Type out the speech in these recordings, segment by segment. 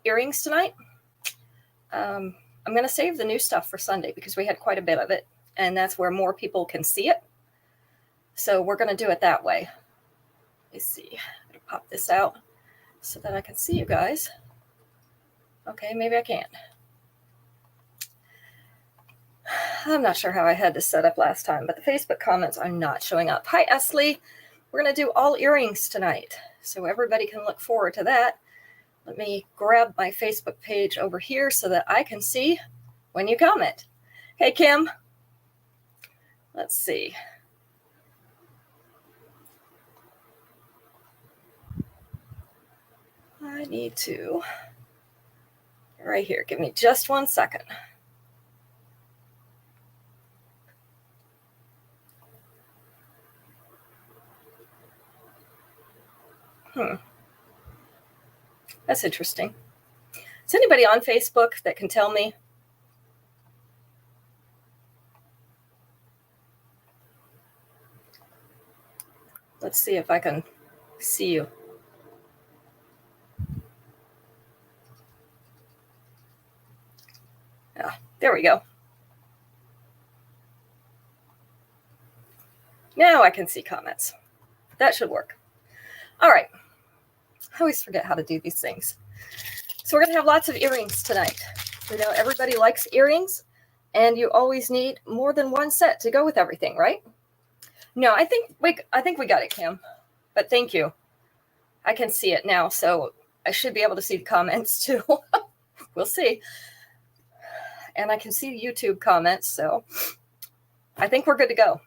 earrings tonight. I'm going to save the new stuff for Sunday because we had quite a bit of it, and that's where more people can see it. So we're going to do it that way. Let's see. I'm going to pop this out so that I can see you guys. Okay, maybe I can't. I'm not sure how I had this set up last time, but the Facebook comments are not showing up. Hi, Esley. We're going to do all earrings tonight, so everybody can look forward to that. Let me grab my Facebook page over here so that I can see when you comment. Hey, Kim. Let's see. I need to, right here, give me just 1 second. That's interesting. Is anybody on Facebook that can tell me? Let's see if I can see you. Ah, there we go. Now I can see comments. That should work. All right. I always forget how to do these things. So we're going to have lots of earrings tonight. You know, everybody likes earrings, and you always need more than one set to go with everything, right? No, I think we got it, Kim. But thank you. I can see it now, so I should be able to see the comments too. We'll see. And I can see the YouTube comments, so I think we're good to go.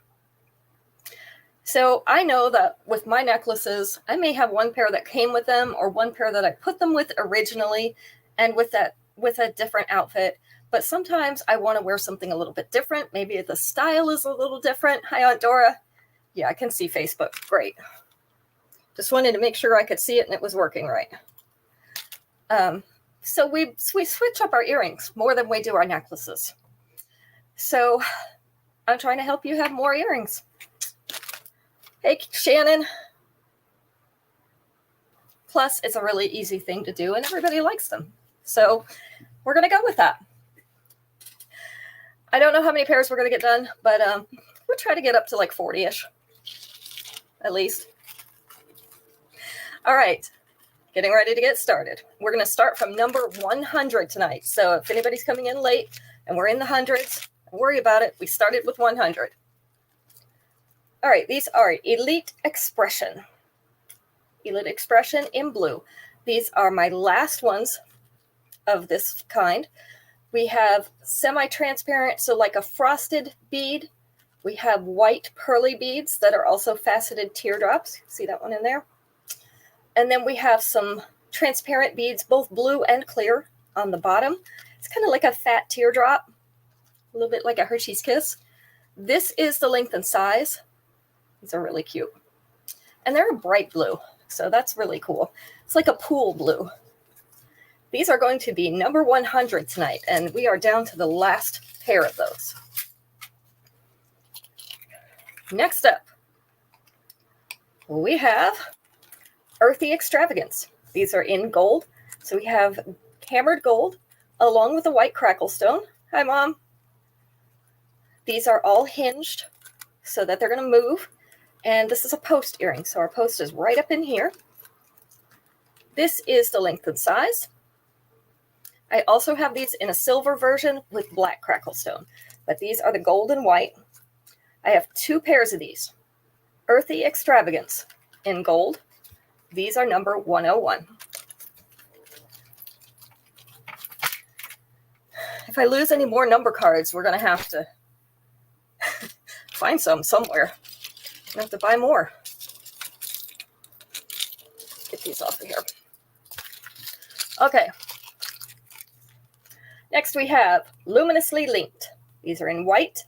So I know that with my necklaces, I may have one pair that came with them or one pair that I put them with originally and with a different outfit. But sometimes I want to wear something a little bit different. Maybe the style is a little different. Hi, Aunt Dora. Yeah, I can see Facebook. Great. Just wanted to make sure I could see it and it was working right. So we switch up our earrings more than we do our necklaces. So I'm trying to help you have more earrings. Hey, Shannon. Plus, it's a really easy thing to do, and everybody likes them. So we're going to go with that. I don't know how many pairs we're going to get done, but we'll try to get up to like 40-ish, at least. All right, getting ready to get started. We're going to start from number 100 tonight. So if anybody's coming in late and we're in the hundreds, don't worry about it. We started with 100. All right, these are Elite Expression. Elite Expression in blue. These are my last ones of this kind. We have semi-transparent, so like a frosted bead. We have white pearly beads that are also faceted teardrops. See that one in there? And then we have some transparent beads, both blue and clear on the bottom. It's kind of like a fat teardrop, a little bit like a Hershey's Kiss. This is the length and size. These are really cute. And they're a bright blue, so that's really cool. It's like a pool blue. These are going to be number 100 tonight, and we are down to the last pair of those. Next up, we have Earthy Extravagance. These are in gold. So we have hammered gold along with a white crackle stone. Hi, Mom. These are all hinged so that they're going to move. And this is a post earring, so our post is right up in here. This is the length and size. I also have these in a silver version with black crackle stone, but these are the gold and white. I have 2 pairs of these. Earthy Extravagance in gold. These are number 101. If I lose any more number cards, we're going to have to find some somewhere. I have to buy more. Get these off of here. Okay. Next we have Luminously Linked. These are in white.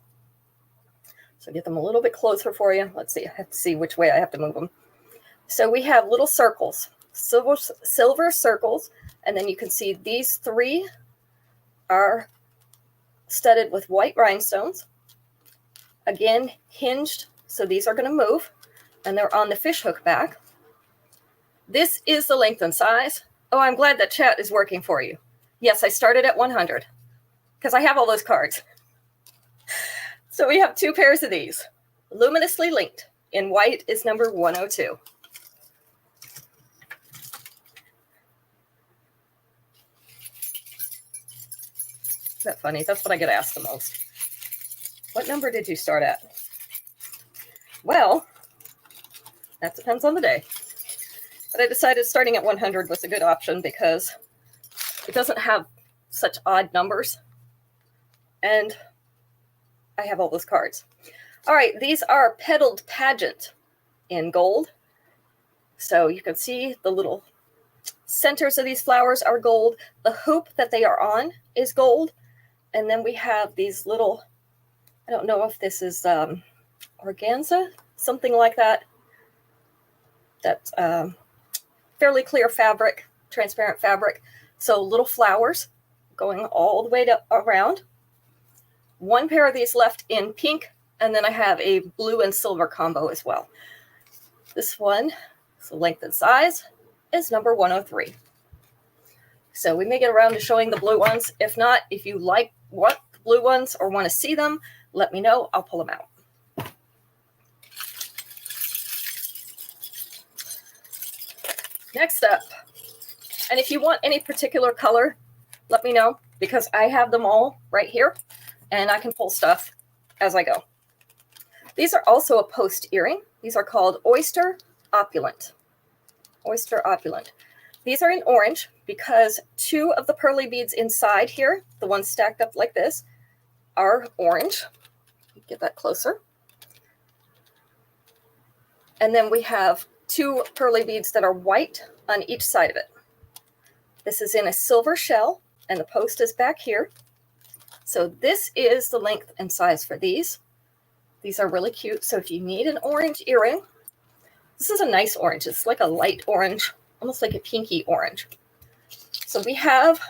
So get them a little bit closer for you. Let's see. I have to see which way I have to move them. So we have little circles, silver circles, and then you can see these 3 are studded with white rhinestones. Again, hinged. So these are going to move, and they're on the fishhook back. This is the length and size. Oh, I'm glad that chat is working for you. Yes, I started at 100 because I have all those cards. So we have 2 pairs of these. Luminously linked. In white is number 102. Is that funny? That's what I get asked the most. What number did you start at? Well, that depends on the day. But I decided starting at 100 was a good option because it doesn't have such odd numbers. And I have all those cards. All right, these are Petaled Pageant in gold. So you can see the little centers of these flowers are gold. The hoop that they are on is gold. And then we have these little, I don't know if this is organza, something like that. That's fairly clear fabric, transparent fabric. So little flowers going all the way around. 1 pair of these left in pink, and then I have a blue and silver combo as well. This one, so length and size, is number 103. So we may get around to showing the blue ones. If not, if you want the blue ones or want to see them, let me know. I'll pull them out. Next up, and if you want any particular color, let me know because I have them all right here and I can pull stuff as I go. These are also a post earring. These are called Oyster Opulent. Oyster Opulent. These are in orange because 2 of the pearly beads inside here, the ones stacked up like this, are orange. Get that closer. And then we have 2 pearly beads that are white on each side of it. This is in a silver shell, and the post is back here. So this is the length and size for these. These are really cute. So if you need an orange earring, this is a nice orange. It's like a light orange, almost like a pinky orange. So we have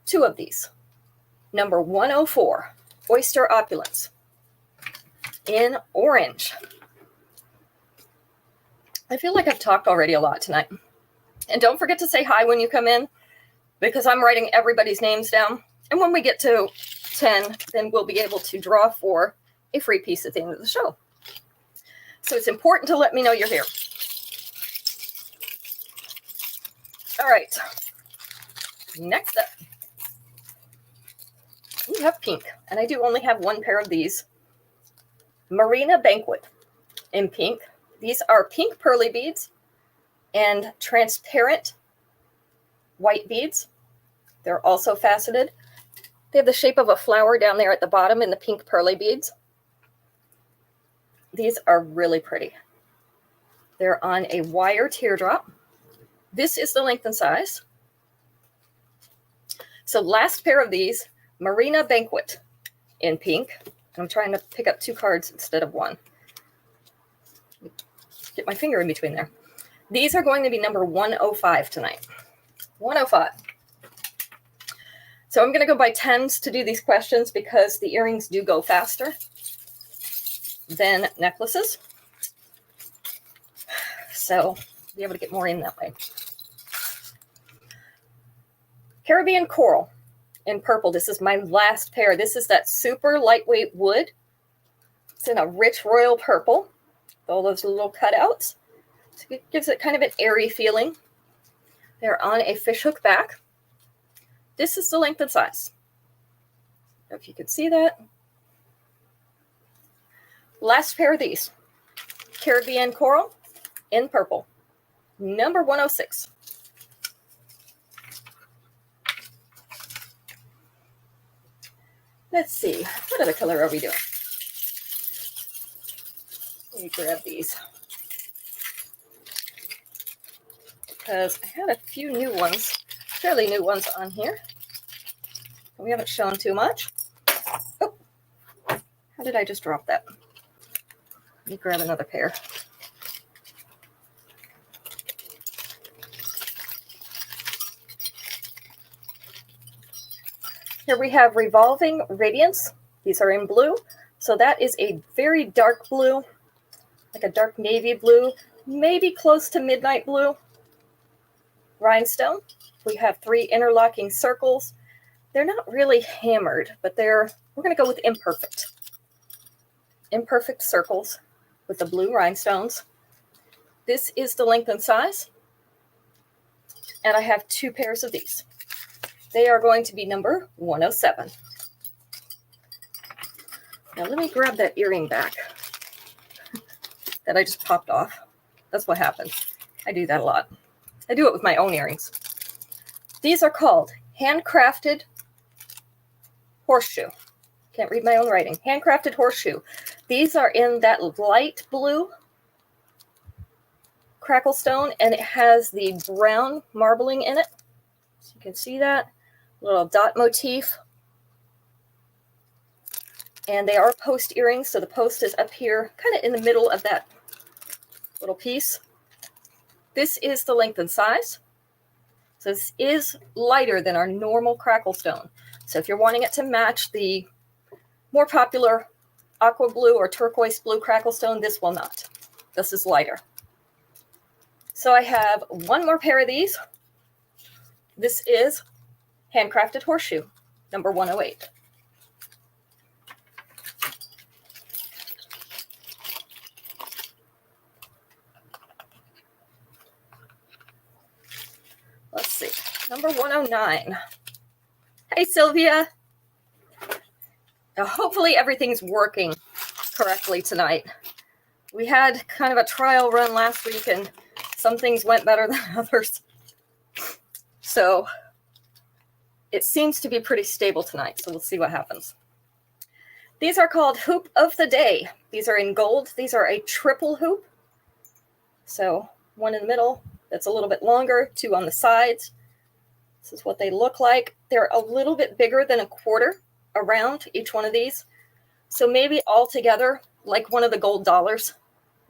2 of these. Number 104, Oyster Opulence in orange. I feel like I've talked already a lot tonight. And don't forget to say hi when you come in because I'm writing everybody's names down. And when we get to 10, then we'll be able to draw for a free piece at the end of the show. So it's important to let me know you're here. All right. Next up, we have pink. And I do only have 1 pair of these. Marina Banquet in pink. These are pink pearly beads and transparent white beads. They're also faceted. They have the shape of a flower down there at the bottom in the pink pearly beads. These are really pretty. They're on a wire teardrop. This is the length and size. So last pair of these, Marina Banquet in pink. I'm trying to pick up 2 cards instead of 1. Get my finger in between there. These are going to be number 105 tonight. 105. So I'm going to go by 10s to do these questions because the earrings do go faster than necklaces. So be able to get more in that way. Caribbean Coral in purple. This is my last pair. This is that super lightweight wood. It's in a rich royal purple. All those little cutouts. So it gives it kind of an airy feeling. They're on a fishhook back. This is the length and size. If you can see that. Last pair of these. Caribbean Coral in purple. Number 106. Let's see. What other color are we doing? Let me grab these. Because I had a few new ones, fairly new ones on here. We haven't shown too much. Oh, how did I just drop that? Let me grab another pair. Here we have Revolving Radiance. These are in blue. So that is a very dark blue, like a dark navy blue, maybe close to midnight blue. rhinestone. We have 3 interlocking circles. They're not really hammered, but we're going to go with imperfect. Imperfect circles with the blue rhinestones. This is the length and size. And I have 2 pairs of these. They are going to be number 107. Now let me grab that earring back that I just popped off. That's what happens. I do that a lot. I do it with my own earrings. These are called handcrafted horseshoe. Can't read my own writing. Handcrafted horseshoe. These are in that light blue crackle stone, and it has the brown marbling in it. So you can see that little dot motif. And they are post earrings, so the post is up here, kind of in the middle of that little piece. This is the length and size. So this is lighter than our normal crackle stone. So if you're wanting it to match the more popular aqua blue or turquoise blue crackle stone, this will not. This is lighter. So I have 1 more pair of these. This is handcrafted horseshoe, number 108. Let's see, number 109. Hey, Sylvia. Now, hopefully everything's working correctly tonight. We had kind of a trial run last week, and some things went better than others. So it seems to be pretty stable tonight, so we'll see what happens. These are called Hoop of the Day. These are in gold. These are a triple hoop. So 1 in the middle that's a little bit longer, 2 on the sides. This is what they look like. They're a little bit bigger than a quarter around each one of these. So maybe all together, like one of the gold dollars,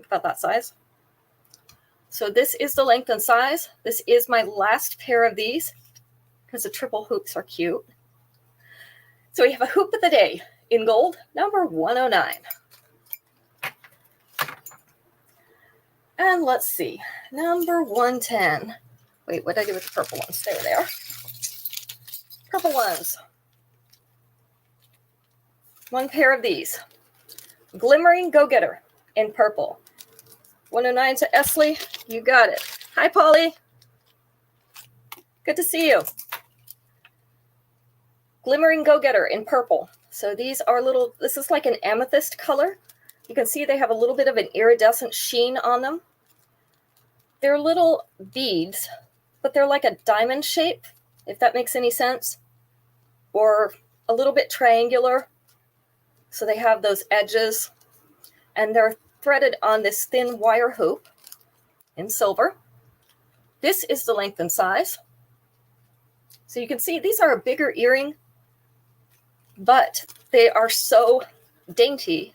about that size. So this is the length and size. This is my last pair of these because the triple hoops are cute. So we have a Hoop of the Day in gold, number 109. And let's see, number 110. Wait, what did I do with the purple ones? There they are. Purple ones. 1 pair of these. Glimmering Go-Getter in purple. 109 to Esley. You got it. Hi, Polly. Good to see you. Glimmering Go-Getter in purple. So these are this is like an amethyst color. You can see they have a little bit of an iridescent sheen on them. They're little beads, but they're like a diamond shape, if that makes any sense, or a little bit triangular. So they have those edges, and they're threaded on this thin wire hoop in silver. This is the length and size. So you can see these are a bigger earring, but they are so dainty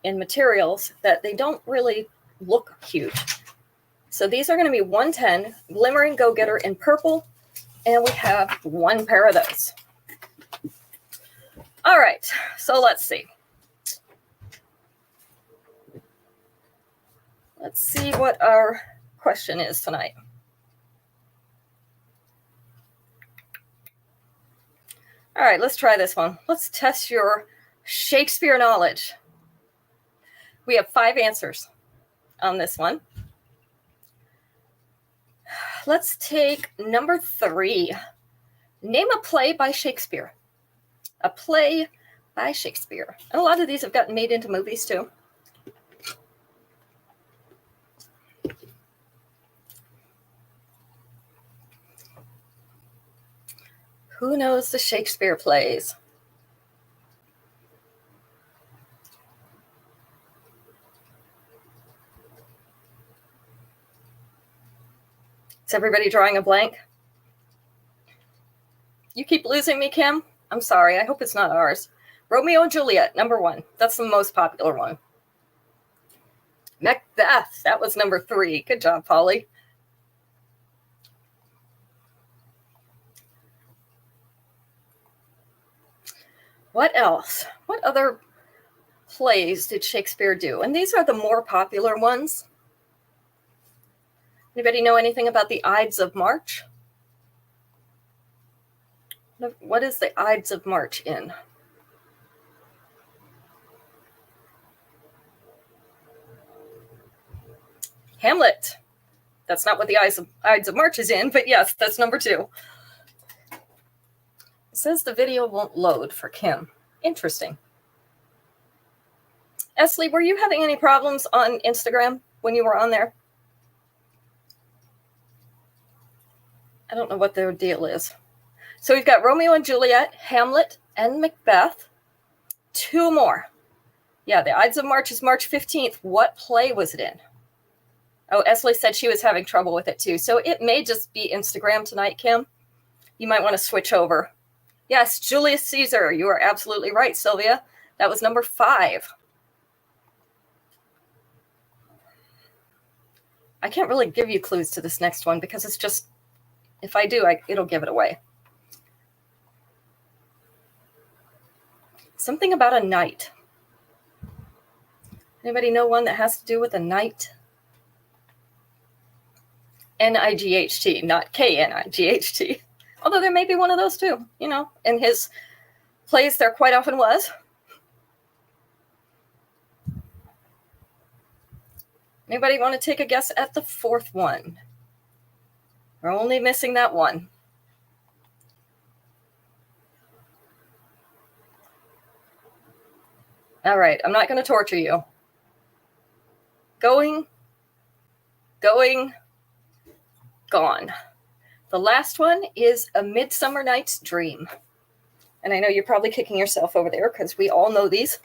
in materials that they don't really look huge. So these are going to be 110, Glimmering Go-Getter in purple, and we have 1 pair of those. All right, so let's see. Let's see what our question is tonight. All right, let's try this one. Let's test your Shakespeare knowledge. We have 5 answers on this one. Let's take number 3. Name a play by Shakespeare. A play by Shakespeare. And a lot of these have gotten made into movies too. Who knows the Shakespeare plays? Is everybody drawing a blank? You keep losing me, Kim. I'm sorry. I hope it's not ours. Romeo and Juliet, number 1. That's the most popular one. Macbeth, that was number 3. Good job, Polly. What else? What other plays did Shakespeare do? And these are the more popular ones. Anybody know anything about the Ides of March? What is the Ides of March in? Hamlet. That's not what the Ides of March is in, but yes, that's number 2. It says the video won't load for Kim. Interesting. Esley, were you having any problems on Instagram when you were on there? I don't know what their deal is. So we've got Romeo and Juliet, Hamlet, and Macbeth. 2 more. Yeah, the Ides of March is March 15th. What play was it in? Oh, Esley said she was having trouble with it too. So it may just be Instagram tonight, Kim. You might want to switch over. Yes, Julius Caesar. You are absolutely right, Sylvia. That was number 5. I can't really give you clues to this next one because it's just, if I do, it'll give it away. Something about a knight. Anybody know one that has to do with a knight? N-I-G-H-T, not K-N-I-G-H-T. Although there may be one of those too, you know. In his plays, there quite often was. Anybody want to take a guess at the 4th one? We're only missing that one. All right, I'm not going to torture you. Going, gone. The last one is A Midsummer Night's Dream. And I know you're probably kicking yourself over there because we all know these.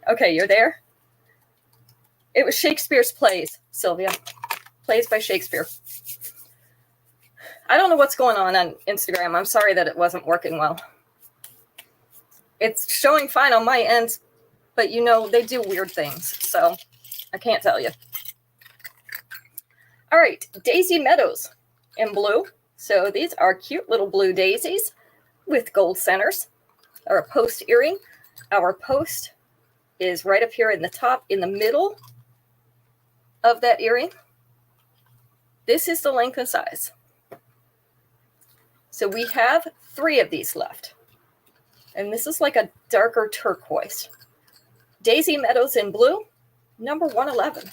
Okay, you're there? It was Shakespeare's plays, Sylvia. Plays by Shakespeare. I don't know what's going on Instagram. I'm sorry that it wasn't working well. It's showing fine on my end, but you know, they do weird things, so I can't tell you. All right, Daisy Meadows in blue. So these are cute little blue daisies with gold centers, or a post earring. Our post is right up here in the top, in the middle of that earring. This is the length and size. So we have 3 of these left. And this is like a darker turquoise. Daisy Meadows in blue, number 111.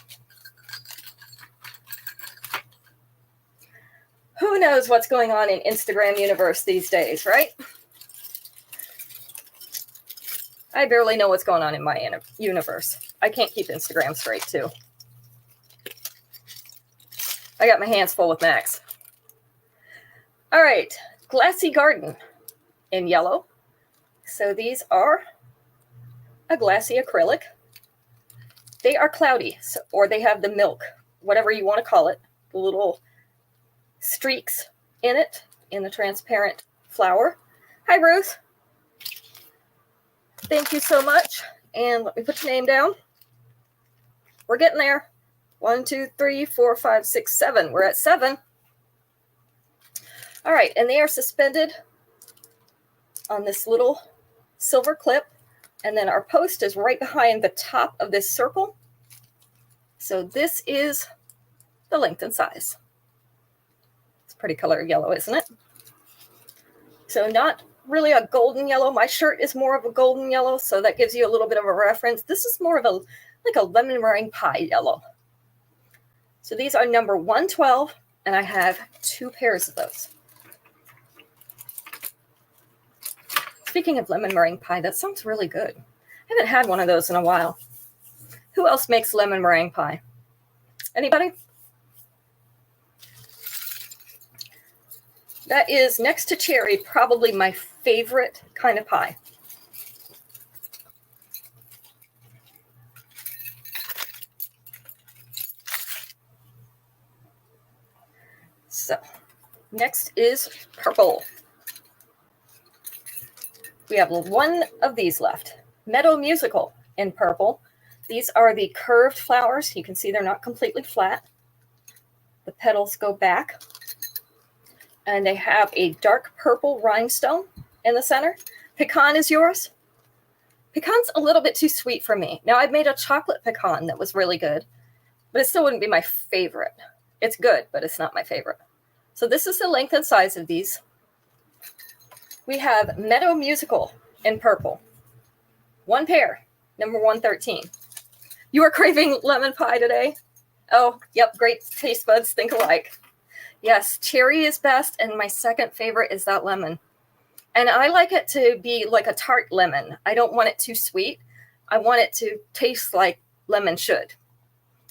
Who knows what's going on in Instagram universe these days, right? I barely know what's going on in my universe. I can't keep Instagram straight, too. I got my hands full with Max. All right, Glassy Garden in yellow. So these are a glassy acrylic. They are cloudy, or they have the milk, whatever you want to call it, the little streaks in it, in the transparent flower. Hi, Ruth. Thank you so much. And let me put your name down. We're getting there. 1, 2, 3, 4, 5, 6, 7. We're at 7. All right, and they are suspended on this little silver clip. And then our post is right behind the top of this circle. So this is the length and size. It's pretty color yellow, isn't it? So not really a golden yellow. My shirt is more of a golden yellow, so that gives you a little bit of a reference. This is more of a like a lemon meringue pie yellow. So these are number 112, and I have 2 pairs of those. Speaking of lemon meringue pie, that sounds really good. I haven't had one of those in a while. Who else makes lemon meringue pie? Anybody? That is, next to cherry, probably my favorite kind of pie. So, next is purple. We have 1 of these left. Meadow Musical in purple. These are the curved flowers. You can see they're not completely flat. The petals go back. And they have a dark purple rhinestone in the center. Pecan is yours? Pecan's a little bit too sweet for me. Now, I've made a chocolate pecan that was really good. but it still wouldn't be my favorite. It's good, but it's not my favorite. So this is the length and size of these. We have Meadow Musical in purple. One pair, number 113. You are craving lemon pie today? Oh, yep, great taste buds think alike. Yes, cherry is best, and my second favorite is that lemon. And I like it to be like a tart lemon. I don't want it too sweet. I want it to taste like lemon should.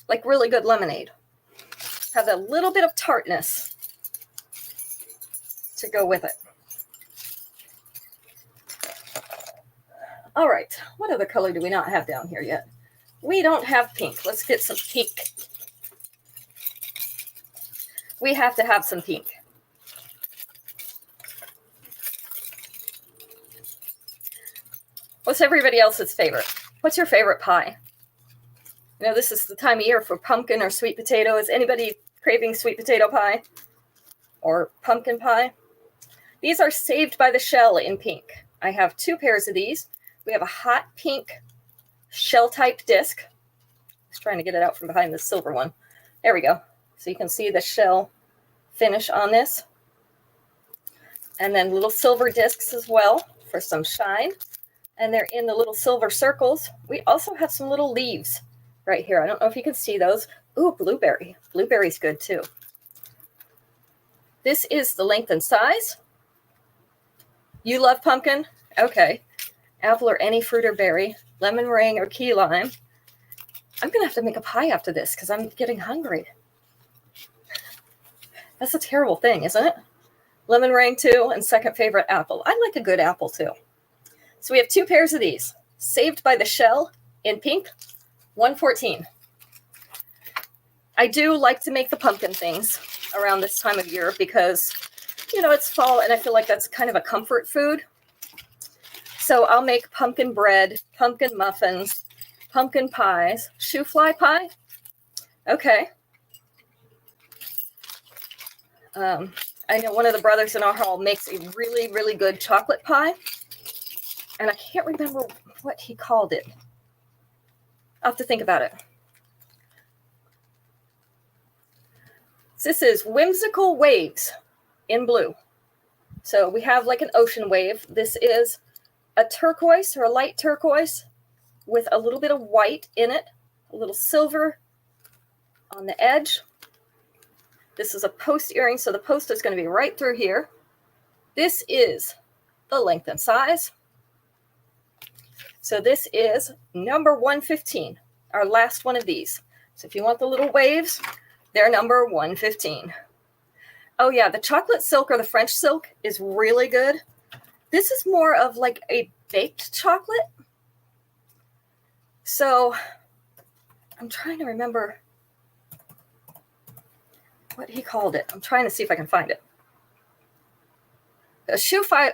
Like really good lemonade. Have a little bit of tartness to go with it. All right, what other color do we not have down here yet? We don't have pink. Let's get some pink. We have to have some pink. What's everybody else's favorite? What's your favorite pie? You know, this is the time of year for pumpkin or sweet potato. Is anybody craving sweet potato pie or pumpkin pie? These are Saved by the Shell in pink. I have two pairs of these. We have a hot pink shell-type disc. I was trying to get it out from behind the silver one. There we go. So you can see the shell finish on this. And then little silver discs as well for some shine. And they're in the little silver circles. We also have some little leaves right here. I don't know if you can see those. Ooh, blueberry. Blueberry's good too. This is the length and size. You love pumpkin? Okay. Apple or any fruit or berry. Lemon meringue or key lime. I'm going to have to make a pie after this because I'm getting hungry. That's a terrible thing, isn't it? Lemon meringue too, and second favorite apple. I like a good apple too. So we have two pairs of these. Saved by the Shell in pink, 114. I do like to make the pumpkin things around this time of year because, you know, it's fall and I feel like that's kind of a comfort food. So I'll make pumpkin bread, pumpkin muffins, pumpkin pies, shoe fly pie. Okay. I know one of the brothers in our hall makes a really, really good chocolate pie. And I can't remember what he called it. I'll have to think about it. This is Whimsical Waves in blue. So we have like an ocean wave. This is a turquoise or a light turquoise with a little bit of white in it, a little silver on the edge. This is a post earring, so the post is going to be right through here. This is the length and size. So this is number 115, our last one of these. So if you want the little waves, they're number 115. Oh yeah, the chocolate silk or the French silk is really good. This is more of like a baked chocolate. So I'm trying to remember what he called it. I'm trying to see if I can find it. The shoe fly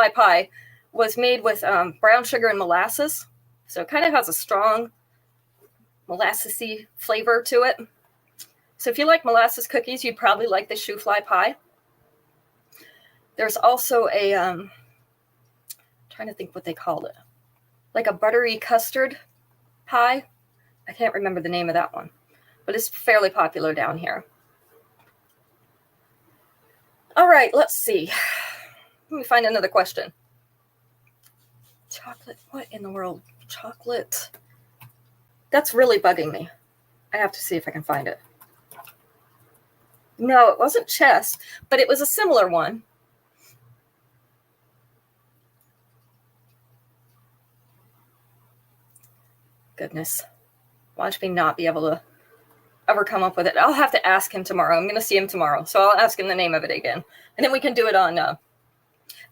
pie was made with brown sugar and molasses. So it kind of has a strong molassesy flavor to it. So if you like molasses cookies, you'd probably like the shoe fly pie. There's also a, trying to think what they called it, like a buttery custard pie. I can't remember the name of that one, but it's fairly popular down here. All right, let's see. Let me find another question. Chocolate, what in the world? Chocolate. That's really bugging me. I have to see if I can find it. No, it wasn't chess, but it was a similar one. Goodness. Watch me not be able to ever come up with it. I'll have to ask him tomorrow. I'm going to see him tomorrow. So I'll ask him the name of it again. And then we can do it on,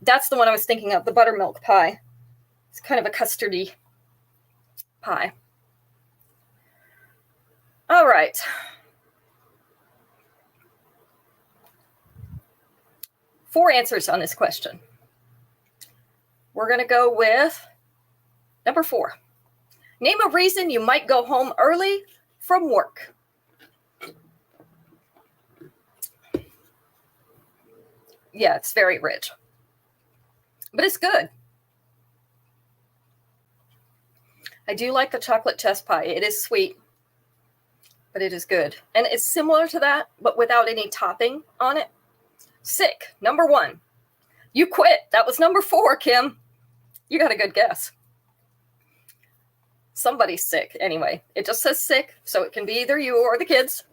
that's the one I was thinking of, the buttermilk pie. It's kind of a custardy pie. All right. Four answers on this question. We're going to go with number 4. Name a reason you might go home early from work. Yeah, it's very rich, but it's good. I do like the chocolate chess pie. It is sweet. but it is good. And it's similar to that, but without any topping on it. Sick, number 1. You quit. That was number 4, Kim. You got a good guess. Somebody's sick. Anyway, it just says sick, so it can be either you or the kids.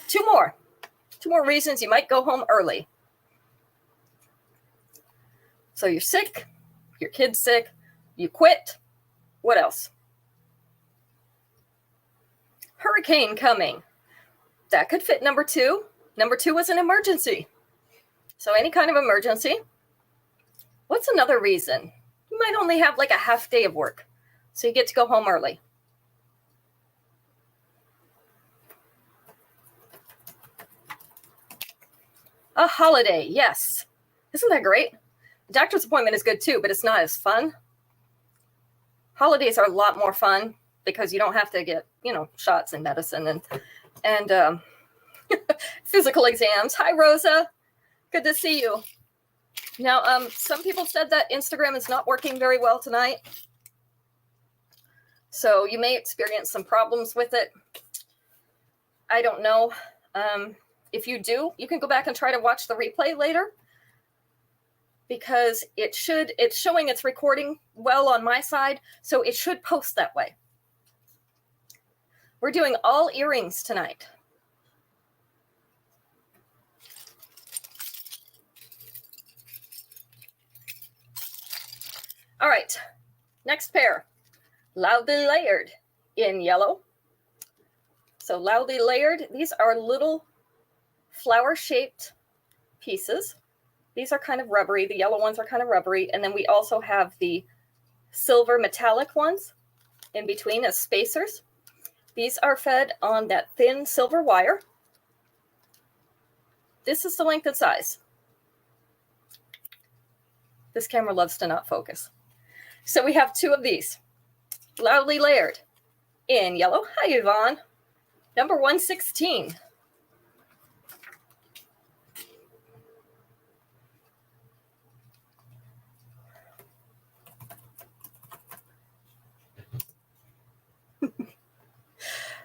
2 more. 2 more reasons you might go home early. So you're sick, your kid's sick, you quit. What else? Hurricane coming. That could fit number 2. Number 2 was an emergency. So any kind of emergency. What's another reason? You might only have like a half day of work, so you get to go home early. A holiday, yes. Isn't that great? The doctor's appointment is good too, but it's not as fun. Holidays are a lot more fun because you don't have to get, shots and medicine and physical exams. Hi, Rosa. Good to see you. Now, some people said that Instagram is not working very well tonight. So you may experience some problems with it. I don't know. If you do, you can go back and try to watch the replay later, because it's showing it's recording well on my side, so it should post that way. We're doing all earrings tonight. All right, next pair, Loudly Layered in yellow. So Loudly Layered, these are little flower-shaped pieces. These are kind of rubbery. The yellow ones are kind of rubbery. And then we also have the silver metallic ones in between as spacers. These are fed on that thin silver wire. This is the length and size. This camera loves to not focus. So we have 2 of these. Loudly Layered in yellow. Hi, Yvonne. Number 116.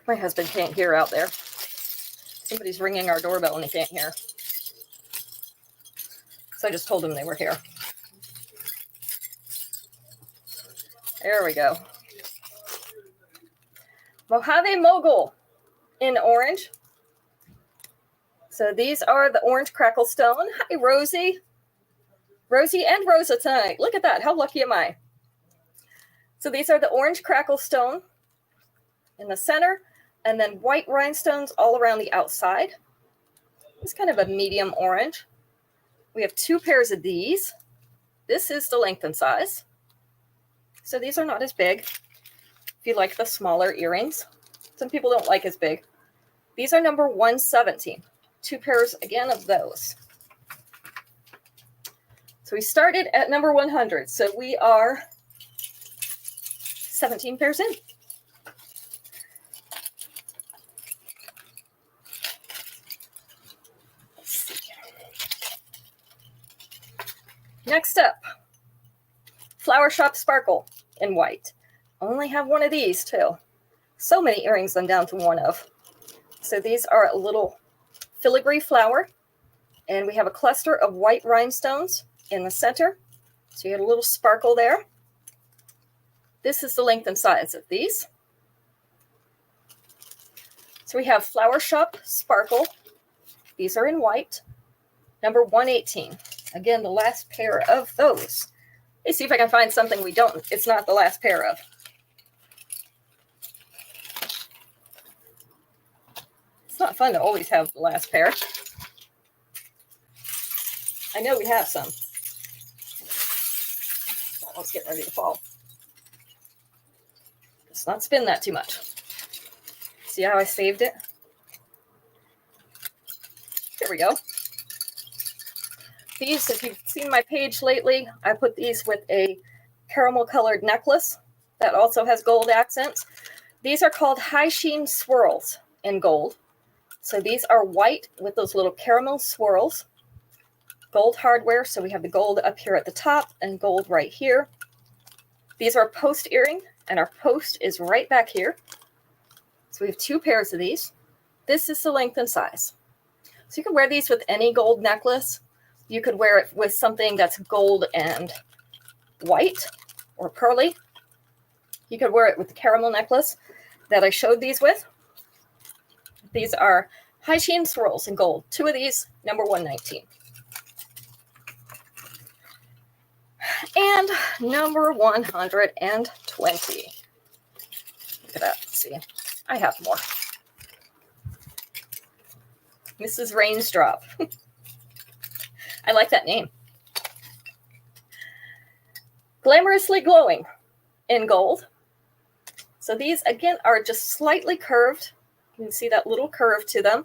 My husband can't hear out there. Somebody's ringing our doorbell and he can't hear. So I just told him they were here. There we go. Mojave Mogul in orange. So these are the orange crackle stone. Hi, Rosie. Rosie and Rosa tonight. Look at that. How lucky am I? So these are the orange crackle stone in the center, and then white rhinestones all around the outside. It's kind of a medium orange. We have 2 pairs of these. This is the length and size. So these are not as big. If you like the smaller earrings, some people don't like as big. These are number 117. 2 pairs again of those. So we started at number 100. So we are 17 pairs in. Next up, Flower Shop Sparkle in white. Only have 1 of these too. So many earrings I'm down to 1 of. So these are a little filigree flower, and we have a cluster of white rhinestones in the center. So you get a little sparkle there. This is the length and size of these. So we have Flower Shop Sparkle. These are in white. Number 118. Again, the last pair of those. Let's see if I can find something it's not the last pair of. It's not fun to always have the last pair. I know we have some. Let's get ready to fall. Let's not spin that too much. See how I saved it? Here we go. These, if you've seen my page lately, I put these with a caramel colored necklace that also has gold accents. These are called High Sheen Swirls in gold. So these are white with those little caramel swirls. Gold hardware, so we have the gold up here at the top and gold right here. These are a post earring, and our post is right back here. So we have 2 pairs of these. This is the length and size. So you can wear these with any gold necklace. You could wear it with something that's gold and white or pearly. You could wear it with the caramel necklace that I showed these with. These are high sheen swirls in gold. 2 of these, number 119. And number 120. Look at that. Let's see. I have more. Mrs. Rainsdrop. I like that name. Glamorously glowing in gold. So these, again, are just slightly curved. You can see that little curve to them.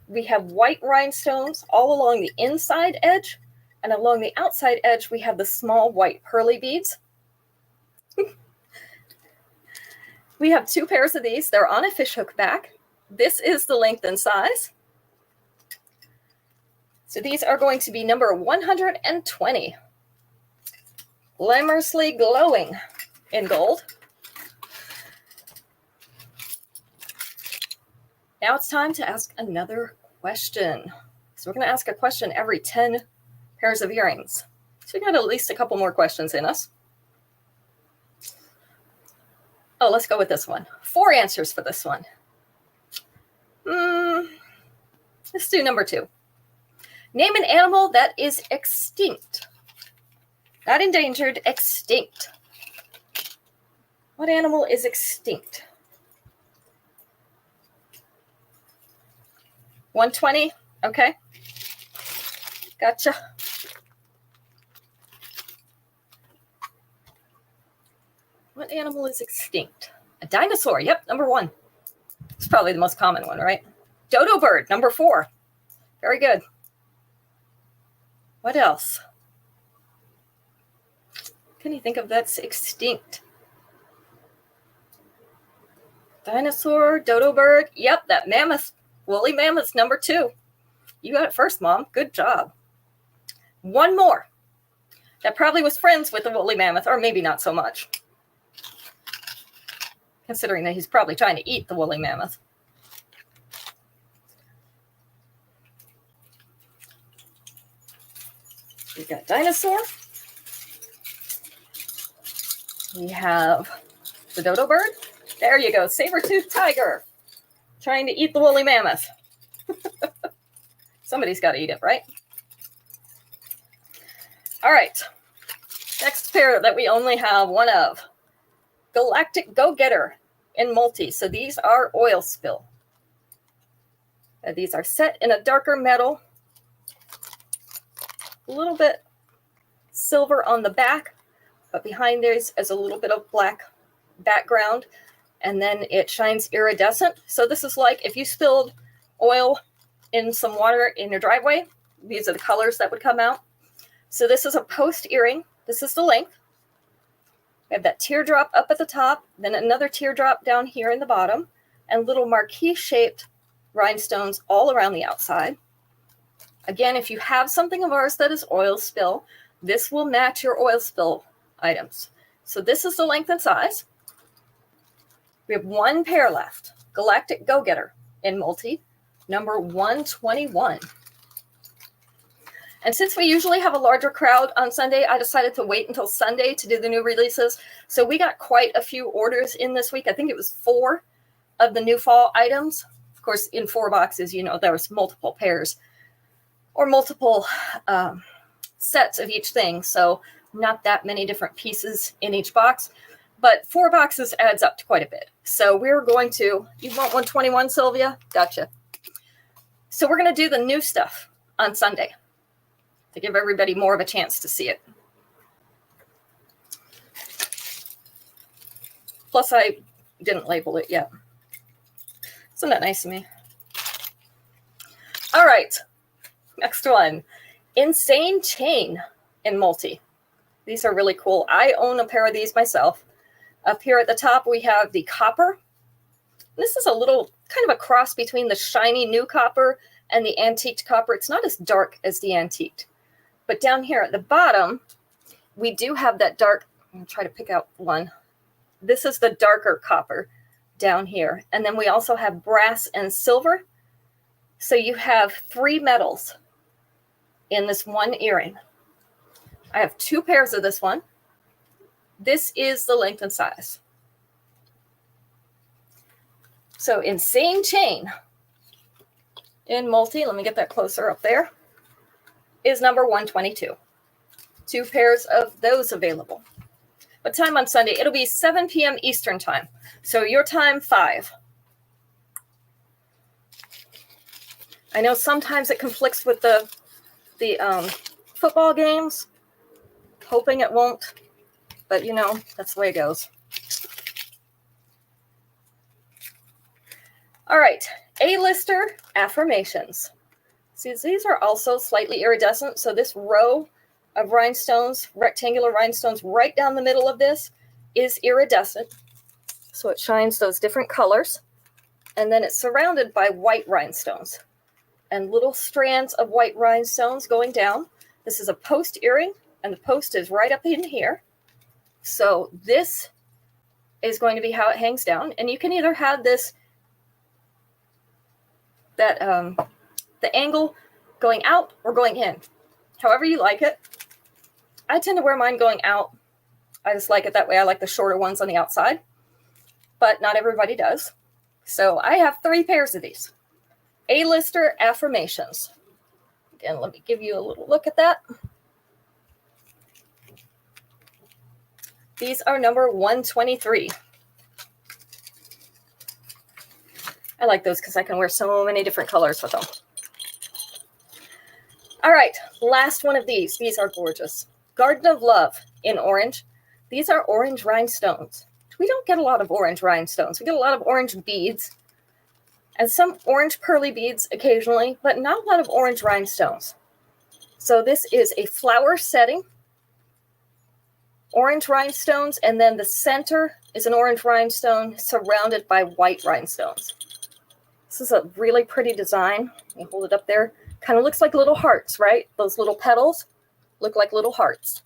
We have white rhinestones all along the inside edge, and along the outside edge, we have the small white pearly beads. We have 2 pairs of these. They're on a fishhook back. This is the length and size. So these are going to be number 120. Glamorously glowing in gold. Now it's time to ask another question. So we're going to ask a question every 10 pairs of earrings. So we got at least a couple more questions in us. Oh, let's go with this one. 4 answers for this one. Let's do number 2. Name an animal that is extinct. Not endangered, extinct. What animal is extinct? 120? Okay. Gotcha. What animal is extinct? A dinosaur. Yep, number 1. It's probably the most common one, right? Dodo bird, number 4. Very good. What else? Can you think of that's extinct? Dinosaur, dodo bird. Yep, that mammoth, woolly mammoth, number 2. You got it first, Mom. Good job. One more. That probably was friends with the woolly mammoth, or maybe not so much, considering that he's probably trying to eat the woolly mammoth. We've got dinosaur. We have the dodo bird. There you go, saber-toothed tiger, trying to eat the woolly mammoth. Somebody's got to eat it, right? All right. Next pair that we only have one of. Galactic Go-Getter in multi. So these are oil spill. These are set in a darker metal. A little bit silver on the back, but behind these is a little bit of black background, and then it shines iridescent. So this is like if you spilled oil in some water in your driveway, these are the colors that would come out. So this is a post earring. This is the length. We have that teardrop up at the top, then another teardrop down here in the bottom, and little marquee-shaped rhinestones all around the outside. Again, if you have something of ours that is oil spill, this will match your oil spill items. So this is the length and size. We have 1 pair left. Galactic Go-Getter in multi, number 121. And since we usually have a larger crowd on Sunday, I decided to wait until Sunday to do the new releases. So we got quite a few orders in this week. I think it was 4 of the new fall items. Of course, in 4 boxes, you know, there was multiple pairs or multiple sets of each thing. So not that many different pieces in each box, but 4 boxes adds up to quite a bit. So we're going to, you want 121, Sylvia? Gotcha. So we're going to do the new stuff on Sunday to give everybody more of a chance to see it. Plus, I didn't label it yet. Isn't that nice of me? All right. Next one, Insane Chain in multi. These are really cool. I own a pair of these myself. Up here at the top, we have the copper. This is a little kind of a cross between the shiny new copper and the antiqued copper. It's not as dark as the antiqued. But down here at the bottom, we do have that dark. I'm going to try to pick out one. This is the darker copper down here. And then we also have brass and silver. So you have 3 metals in this one earring. I have 2 pairs of this one. This is the length and size. So Insane Chain in multi, let me get that closer up there, is number 122. 2 pairs of those available. What time on Sunday? It'll be 7 p.m. Eastern time. So your time, 5. I know sometimes it conflicts with the football games. Hoping it won't, but you know, that's the way it goes. All right, A-lister affirmations. See, these are also slightly iridescent. So this row of rhinestones, rectangular rhinestones right down the middle of this is iridescent. So it shines those different colors. And then it's surrounded by white rhinestones and little strands of white rhinestones going down. This is a post earring, and the post is right up in here. So this is going to be how it hangs down. And you can either have this, the angle going out or going in, however you like it. I tend to wear mine going out. I just like it that way. I like the shorter ones on the outside, but not everybody does. So I have 3 pairs of these. A-lister affirmations. Again, let me give you a little look at that. These are number 123. I like those because I can wear so many different colors with them. All right, last one of these. These are gorgeous. Garden of Love in orange. These are orange rhinestones. We don't get a lot of orange rhinestones. We get a lot of orange beads and some orange pearly beads occasionally, but not a lot of orange rhinestones. So this is a flower setting, orange rhinestones, and then the center is an orange rhinestone surrounded by white rhinestones. This is a really pretty design. Let me hold it up there. Kind of looks like little hearts, right? Those little petals look like little hearts.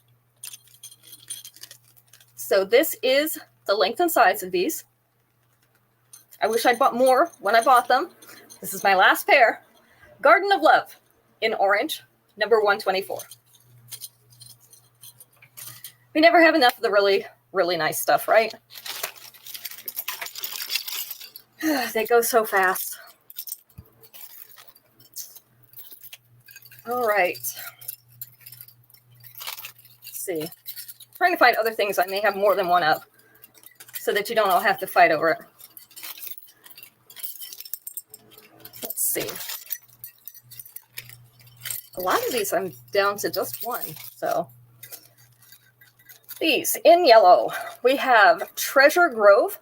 So this is the length and size of these. I wish I'd bought more when I bought them. This is my last pair. Garden of Love in orange, number 124. We never have enough of the really, really nice stuff, right? They go so fast. All right. Let's see. I'm trying to find other things I may have more than one of so that you don't all have to fight over it. Let's see. A lot of these I'm down to just one. So these in yellow, we have Treasure Grove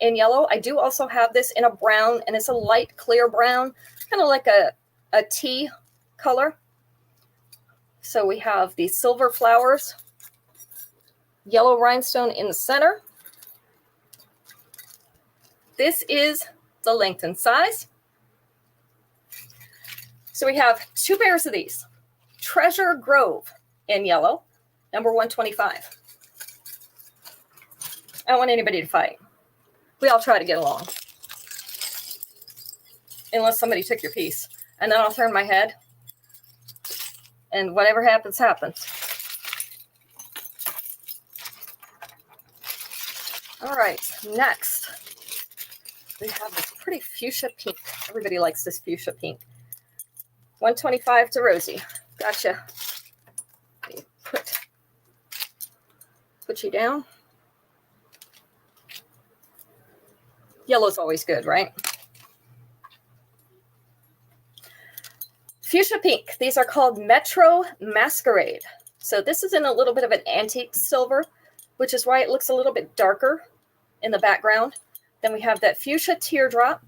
in yellow. I do also have this in a brown, and it's a light clear brown, kind of like a tea color. So we have the silver flowers, yellow rhinestone in the center. This is the length and size. So we have 2 pairs of these. Treasure Grove in yellow, number 125. I don't want anybody to fight. We all try to get along. Unless somebody took your piece. And then I'll turn my head. And whatever happens, happens. All right, next. We have this pretty fuchsia pink. Everybody likes this fuchsia pink. 125 to Rosie. Gotcha. Let me put you down. Yellow's always good, right? Fuchsia pink. These are called Metro Masquerade. So this is in a little bit of an antique silver, which is why it looks a little bit darker in the background. Then we have that fuchsia teardrop,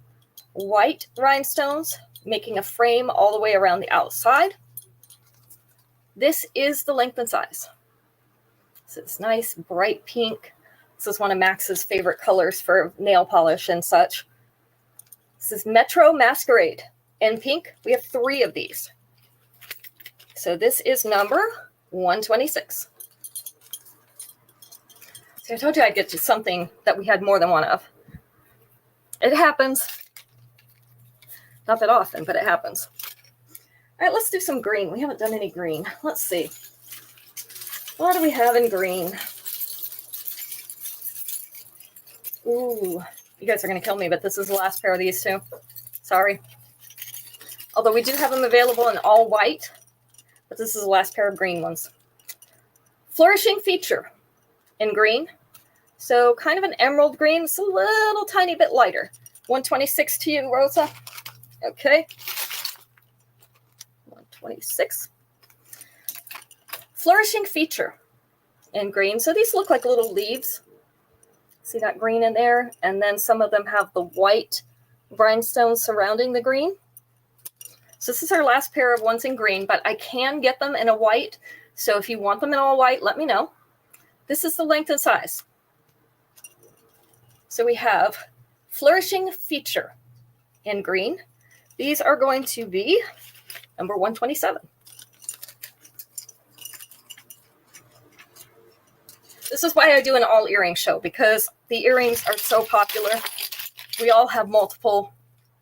white rhinestones, making a frame all the way around the outside. This is the length and size. So it's nice, bright pink. This is one of Max's favorite colors for nail polish and such. This is Metro Masquerade in pink. We have 3 of these. So this is number 126. So I told you I'd get to something that we had more than one of. It happens. Not that often, but it happens. All right, let's do some green. We haven't done any green. Let's see. What do we have in green? Ooh, you guys are going to kill me, but this is the last pair of these two. Sorry. Although we do have them available in all white, but this is the last pair of green ones. Flourishing Feature in green. So kind of an emerald green. It's a little tiny bit lighter. 126 to you, Rosa. Okay. 126. Flourishing Feature in green. So these look like little leaves. See that green in there? And then some of them have the white rhinestones surrounding the green. So this is our last pair of ones in green, but I can get them in a white. So if you want them in all white, let me know. This is the length and size. So we have Flourishing Feature in green. These are going to be number 127. This is why I do an all earring show, because the earrings are so popular. We all have multiple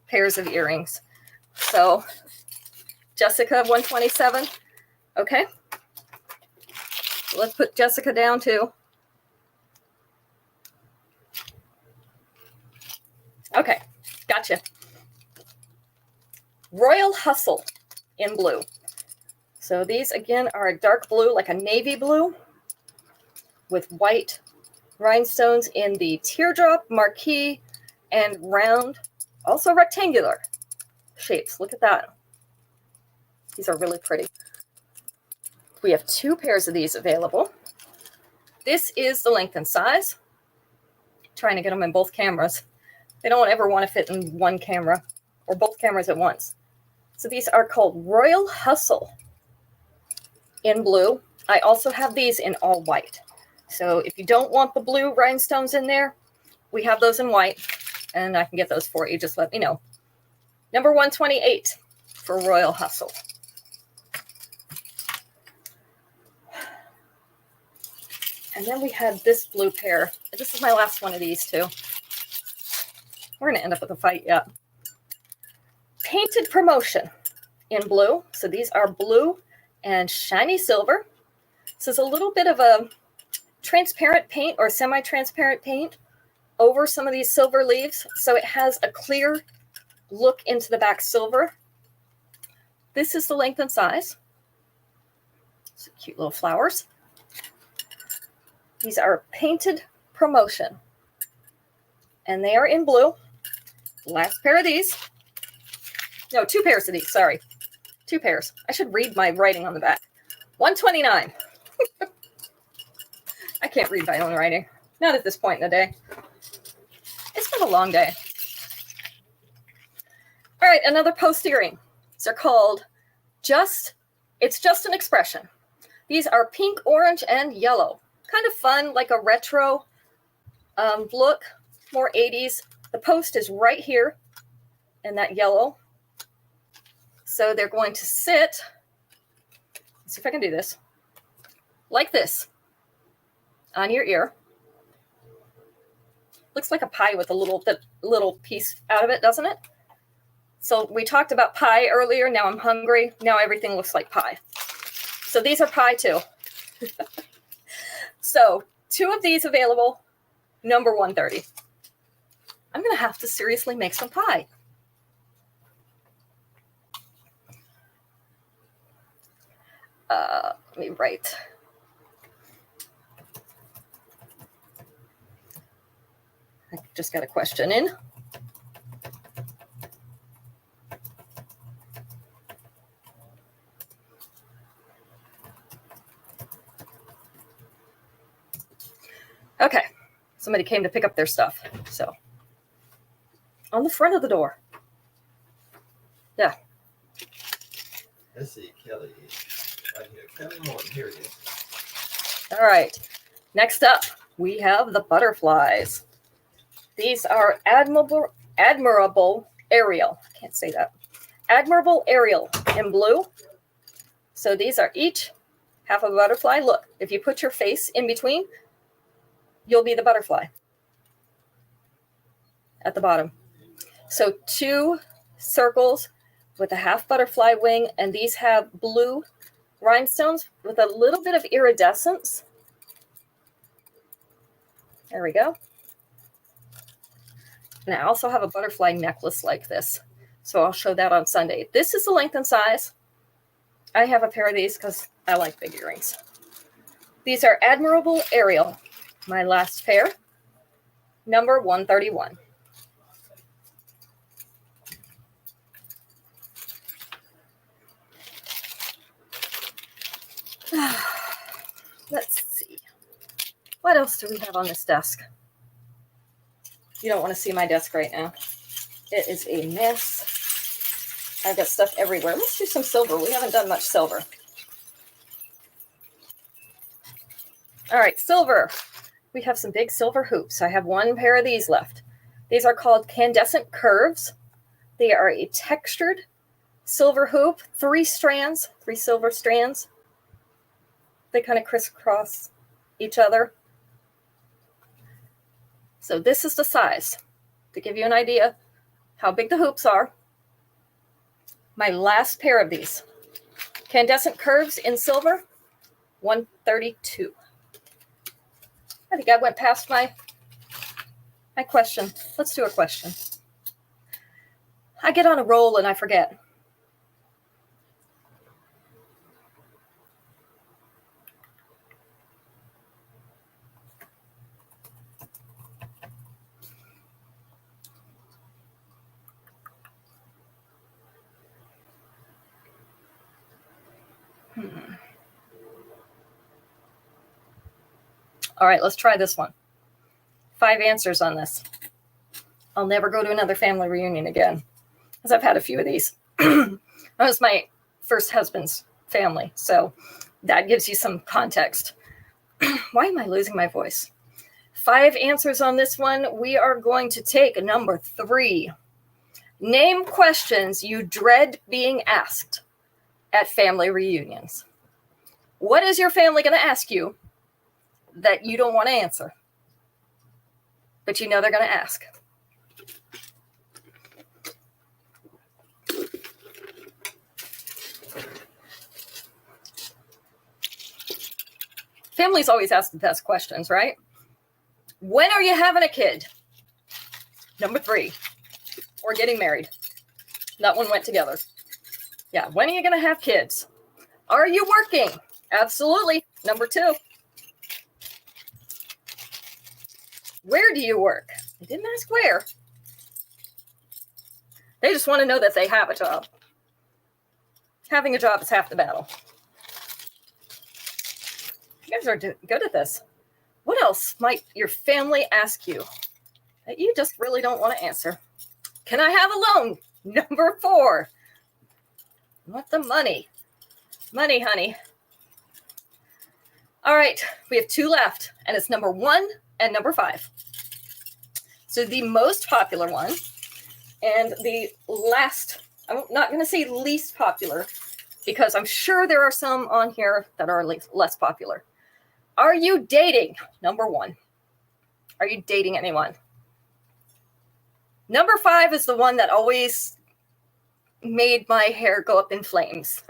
pairs of earrings. So Jessica, 127. Okay. Let's put Jessica down too. Okay, gotcha. Royal Hustle in blue. So these again are a dark blue, like a navy blue, with white rhinestones in the teardrop, marquee, and round, also rectangular shapes. Look at that. These are really pretty. We have 2 pairs of these available. This is the length and size. Trying to get them in both cameras. They don't ever want to fit in one camera or both cameras at once. So these are called Royal Hustle in blue. I also have these in all white. So if you don't want the blue rhinestones in there, we have those in white, and I can get those for you. Just let me know. Number 128 for Royal Hustle. And then we had this blue pair. This is my last one of these two. We're going to end up with a fight yet. Painted Promotion in blue. So these are blue and shiny silver. This is a little bit of a transparent paint or semi-transparent paint over some of these silver leaves. So it has a clear look into the back silver. This is the length and size. Some cute little flowers. These are Painted Promotion. And they are in blue. Last pair of these. No, 2 pairs of these, sorry. 2 pairs. I should read my writing on the back. 129. I can't read my own writing. Not at this point in the day. It's been a long day. All right, another post earring. These are called It's Just an Expression. These are pink, orange, and yellow. Kind of fun, like a retro look, more 80s. The post is right here in that yellow. So they're going to sit, let's see if I can do this, like this on your ear. Looks like a pie with a little piece out of it, doesn't it? So we talked about pie earlier. Now I'm hungry. Now everything looks like pie. So these are pie too. So 2 of these available, number 130. I'm going to have to seriously make some pie. Let me write. I just got a question in. Okay, somebody came to pick up their stuff. So, on the front of the door. Yeah. Let's see, Kelly. Right here. Kelly Morton, here it is. All right. Next up, we have the butterflies. These are Admirable Ariel. I can't say that. Admirable Ariel in blue. So these are each half of a butterfly. Look, if you put your face in between, you'll be the butterfly at the bottom. So 2 circles with a half butterfly wing, and these have blue rhinestones with a little bit of iridescence. There we go. And I also have a butterfly necklace like this. So I'll show that on Sunday. This is the length and size. I have a pair of these because I like big earrings. These are Admirable Ariel, my last pair, number 131. Let's see. What else do we have on this desk? You don't want to see my desk right now. It is a mess. I've got stuff everywhere. Let's do some silver. We haven't done much silver. All right, silver. We have some big silver hoops. I have 1 pair of these left. These are called Candescent Curves. They are a textured silver hoop, 3 strands, 3 silver strands. They kind of crisscross each other. So this is the size to give you an idea how big the hoops are. My last pair of these Candescent Curves in silver, 132. I think I went past my question. Let's do a question. I get on a roll and I forget. All right, let's try this one. 5 answers on this. I'll never go to another family reunion again, because I've had a few of these. That was my first husband's family, so that gives you some context. Why am I losing my voice? 5 answers on this one. We are going to take number 3. Name questions you dread being asked at family reunions. What is your family going to ask you that you don't want to answer, but you know they're going to ask? Families always ask the best questions, right? When are you having a kid? Number 3. Or getting married. That one went together. Yeah, when are you going to have kids? Are you working? Absolutely. Number 2. Where do you work? They didn't ask where. They just want to know that they have a job. Having a job is half the battle. You guys are good at this. What else might your family ask you that you just really don't want to answer? Can I have a loan? Number 4. What the money? Money, honey. All right, we have 2 left, and it's number 1 and number 5. So the most popular one and the last, I'm not going to say least popular, because I'm sure there are some on here that are less popular. Are you dating? Number 1. Are you dating anyone? Number 5 is the one that always made my hair go up in flames.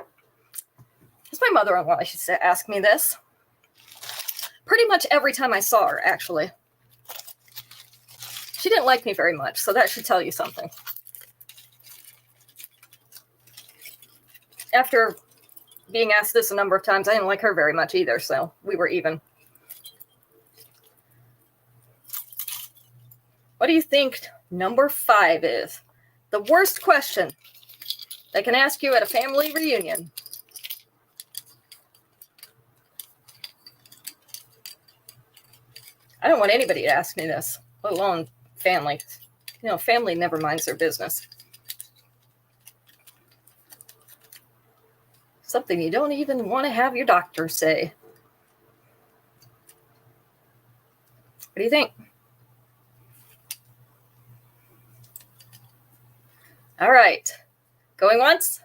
It's my mother-in-law. She used to ask me this pretty much every time I saw her, actually. She didn't like me very much, so that should tell you something. After being asked this a number of times, I didn't like her very much either, so we were even. What do you think number 5 is? The worst question they can ask you at a family reunion. I don't want anybody to ask me this, let alone family. You know, family never minds their business. Something you don't even want to have your doctor say. What do you think? All right. Going once.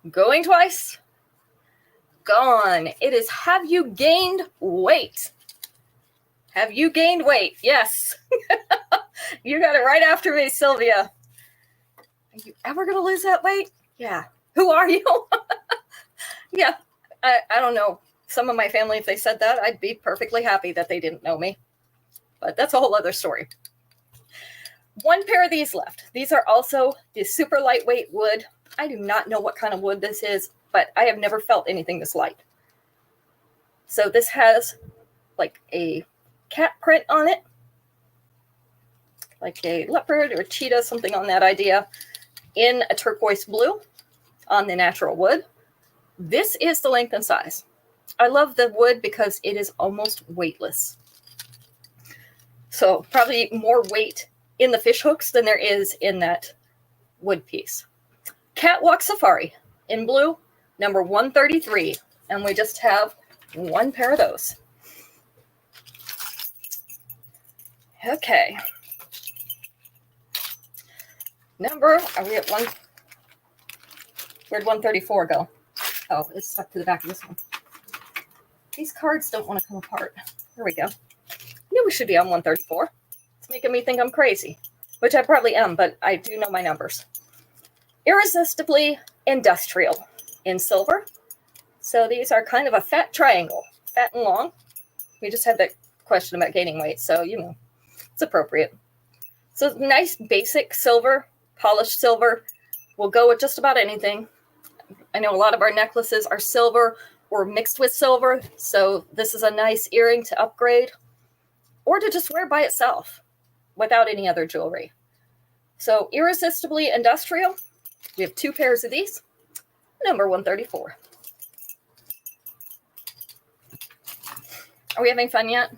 Going twice. Gone. It is, have you gained weight? Have you gained weight? Yes. You got it right after me, Sylvia. Are you ever going to lose that weight? Yeah. Who are you? Yeah. I don't know. Some of my family, if they said that, I'd be perfectly happy that they didn't know me. But that's a whole other story. One pair of these left. These are also the super lightweight wood. I do not know what kind of wood this is, but I have never felt anything this light. So this has like a cat print on it, like a leopard or a cheetah, something on that idea, in a turquoise blue on the natural wood. This is the length and size. I love the wood because it is almost weightless. So probably more weight in the fish hooks than there is in that wood piece. Catwalk Safari in blue, number 133. And we just have one pair of those. Okay. Are we at one? Where'd 134 go? Oh, it's stuck to the back of this one. These cards don't want to come apart. There we go. I knew we should be on 134. It's making me think I'm crazy, which I probably am, but I do know my numbers. Irresistibly Industrial in silver. So these are kind of a fat triangle, fat and long. We just had that question about gaining weight, so, you know, it's appropriate. So nice basic silver, polished silver. Will go with just about anything. I know a lot of our necklaces are silver or mixed with silver, so this is a nice earring to upgrade or to just wear by itself without any other jewelry. So Irresistibly Industrial. We have two pairs of these. Number 134. Are we having fun yet?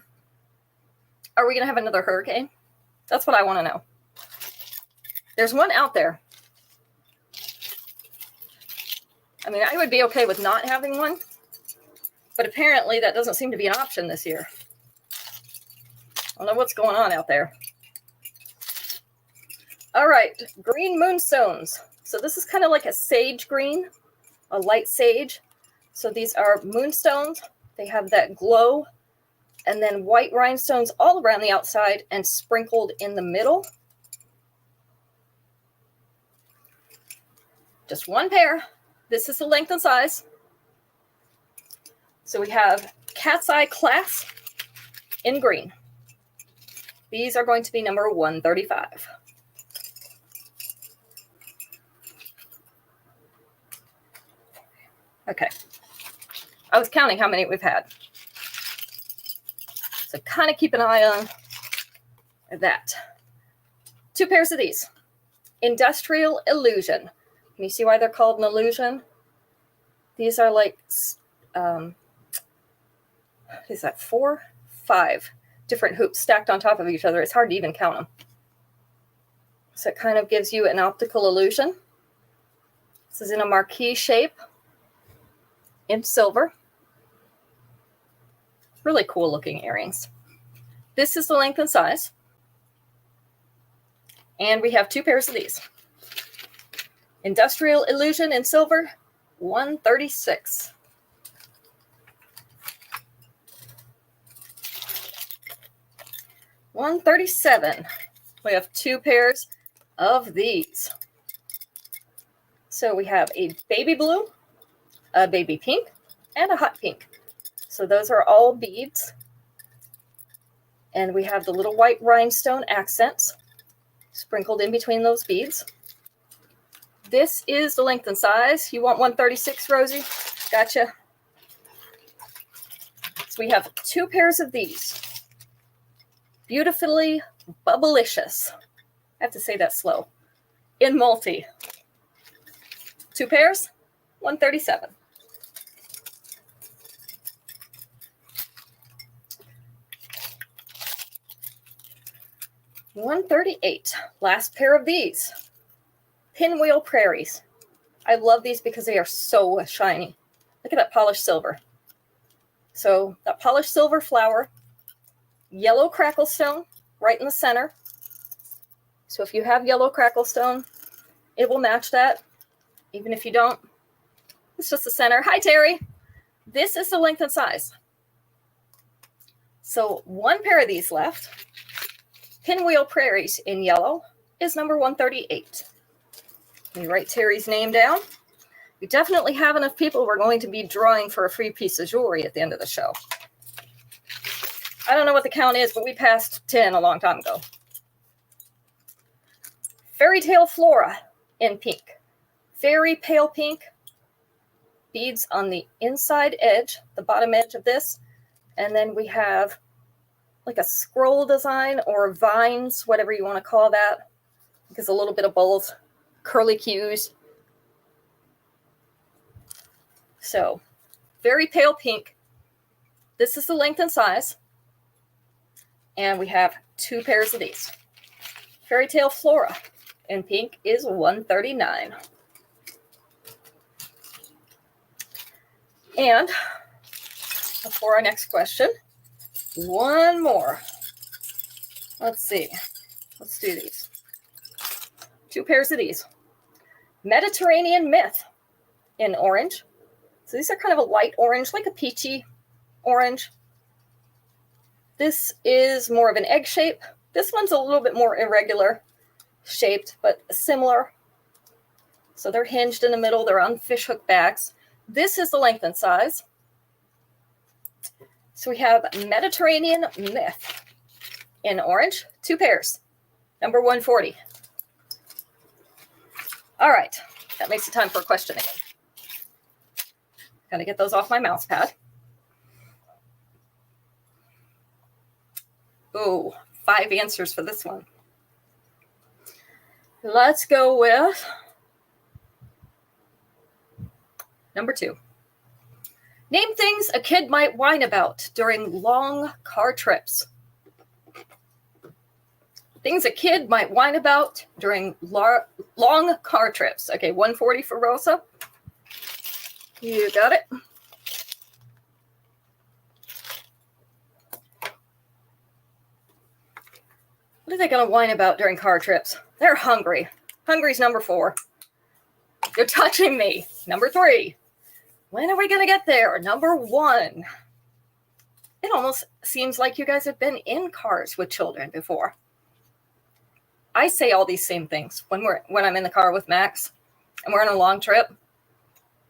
Are we going to have another hurricane? That's what I want to know. There's one out there. I mean, I would be okay with not having one, but apparently that doesn't seem to be an option this year. I don't know what's going on out there. All right, green moonstones. So this is kind of like a sage green, a light sage. So these are moonstones. They have that glow, and then white rhinestones all around the outside and sprinkled in the middle. Just one pair. This is the length and size. So we have Cat's Eye Clasp in green. These are going to be number 135. Okay. I was counting how many we've had. So kind of keep an eye on that. Two pairs of these. Industrial Illusion. Can you see why they're called an illusion? These are like, is that 4, 5 different hoops stacked on top of each other. It's hard to even count them. So it kind of gives you an optical illusion. This is in a marquee shape in silver. Really cool looking earrings. This is the length and size. And we have two pairs of these. Industrial Illusion in silver, 136. $137. We have two pairs of these. So we have a baby blue, a baby pink, and a hot pink. So those are all beads. And we have the little white rhinestone accents sprinkled in between those beads. This is the length and size. You want 136, Rosie? Gotcha. So we have two pairs of these. Beautifully Bubblicious. I have to say that slow. In multi. Two pairs, 137. $138. Last pair of these. Pinwheel Prairies. I love these because they are so shiny. Look at that polished silver. So that polished silver flower, yellow cracklestone right in the center. So if you have yellow cracklestone, it will match that. Even if you don't, it's just the center. Hi, Terry. This is the length and size. So one pair of these left. Pinwheel Prairies in yellow is number 138. Let me write Terry's name down. We definitely have enough people. We're going to be drawing for a free piece of jewelry at the end of the show. I don't know what the count is, but we passed 10 a long time ago. Fairy Tale Flora in pink. Very pale pink. Beads on the inside edge, the bottom edge of this. And then we have like a scroll design or vines, whatever you want to call that. Because a little bit of both. Curly cues. So, very pale pink. This is the length and size. And we have 2 pairs of these. Fairy Tale Flora in pink is $139. And before our next question, one more. Let's see. Let's do these. 2 pairs of these. Mediterranean Myth in orange. So these are kind of a light orange, like a peachy orange. This is more of an egg shape. This one's a little bit more irregular shaped, but similar. So they're hinged in the middle. They're on fishhook backs. This is the length and size. So we have Mediterranean Myth in orange, 2 pairs, number 140. All right, that makes it time for a question again. Gotta get those off my mouse pad. Oh, 5 answers for this one. Let's go with number 2. Name things a kid might whine about during long car trips. Things a kid might whine about during long car trips. Okay, 140 for Rosa. You got it. What are they going to whine about during car trips? They're hungry. Hungry's number 4. You're touching me. Number 3. When are we going to get there? Number 1. It almost seems like you guys have been in cars with children before. I say all these same things when I'm in the car with Max and we're on a long trip.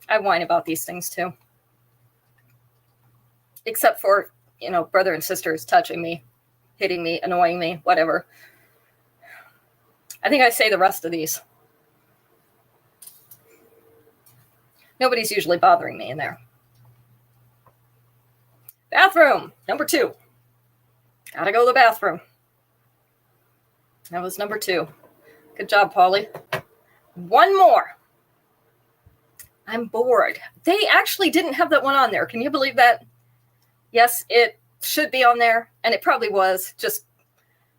I whine about these things too. Except for, brother and sisters touching me, hitting me, annoying me, whatever. I think I say the rest of these. Nobody's usually bothering me in there. Bathroom, number 2. Gotta go to the bathroom. That was number 2. Good job, Polly. One more. I'm bored. They actually didn't have that one on there. Can you believe that? Yes, it should be on there, and it probably was, just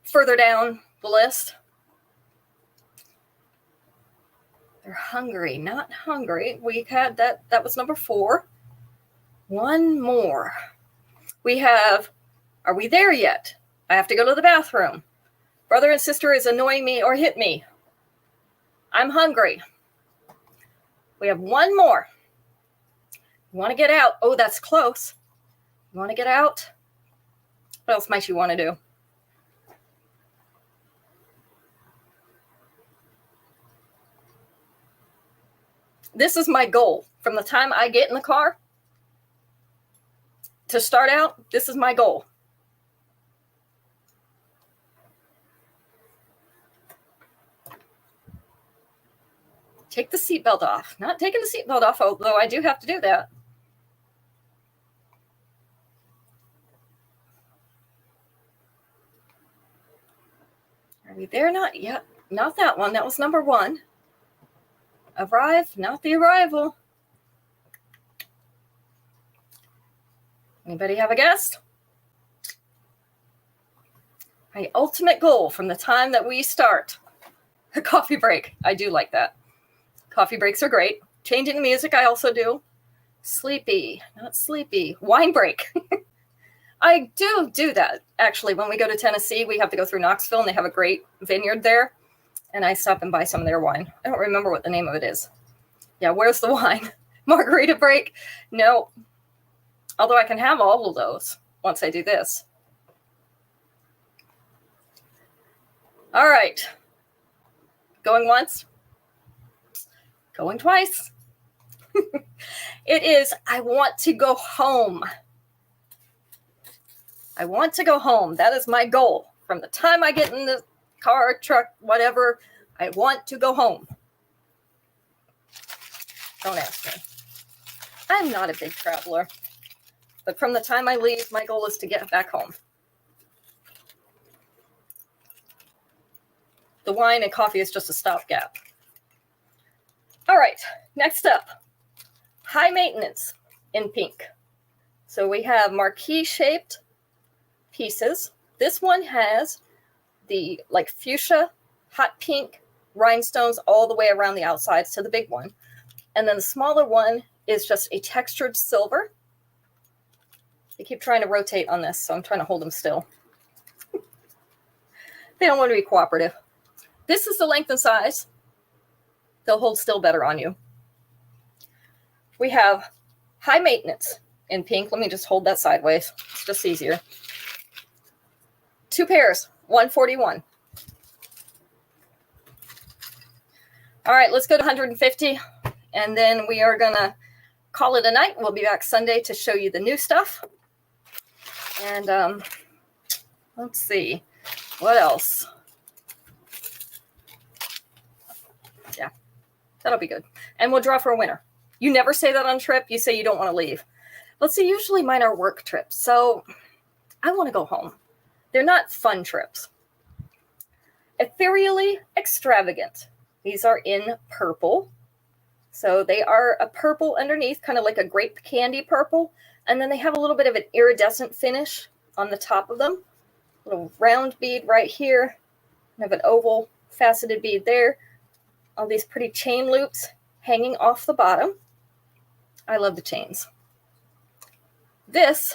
further down the list. They're hungry, not hungry. We had that. That was number 4. One more. We have, are we there yet? I have to go to the bathroom. Brother and sister is annoying me or hit me. I'm hungry. We have one more. You want to get out? Oh, that's close. You want to get out? What else might you want to do? This is my goal. From the time I get in the car to start out, this is my goal. Take the seatbelt off. Not taking the seatbelt off, although I do have to do that. Are we there? Not yet. Not that one. That was number 1. Arrive, not the arrival. Anybody have a guess? My ultimate goal from the time that we start. A coffee break. I do like that. Coffee breaks are great. Changing the music, I also do. Sleepy, not sleepy. Wine break. I do that. Actually, when we go to Tennessee, we have to go through Knoxville, and they have a great vineyard there. And I stop and buy some of their wine. I don't remember what the name of it is. Yeah, where's the wine? Margarita break? No. Although I can have all of those once I do this. All right. Going once. Going twice. It is, I want to go home. I want to go home. That is my goal. From the time I get in the car, truck, whatever, I want to go home. Don't ask me. I'm not a big traveler. But from the time I leave, my goal is to get back home. The wine and coffee is just a stopgap. All right, next up, high maintenance in pink. So we have marquee-shaped pieces. This one has the like fuchsia, hot pink rhinestones all the way around the outside, so the big one. And then the smaller one is just a textured silver. They keep trying to rotate on this, so I'm trying to hold them still. They don't want to be cooperative. This is the length and size. They'll hold still better on you. We have high maintenance in pink. Let me just hold that sideways. It's just easier. 2 pairs, $141. All right, let's go to 150, and then we are going to call it a night. We'll be back Sunday to show you the new stuff. And let's see, what else? Yeah, that'll be good. And we'll draw for a winner. You never say that on trip. You say you don't want to leave. Let's see, usually mine are work trips, so I want to go home. They're not fun trips. Ethereally extravagant. These are in purple. So they are a purple underneath, kind of like a grape candy purple. And then they have a little bit of an iridescent finish on the top of them. A little round bead right here. We have an oval faceted bead there. All these pretty chain loops hanging off the bottom. I love the chains. This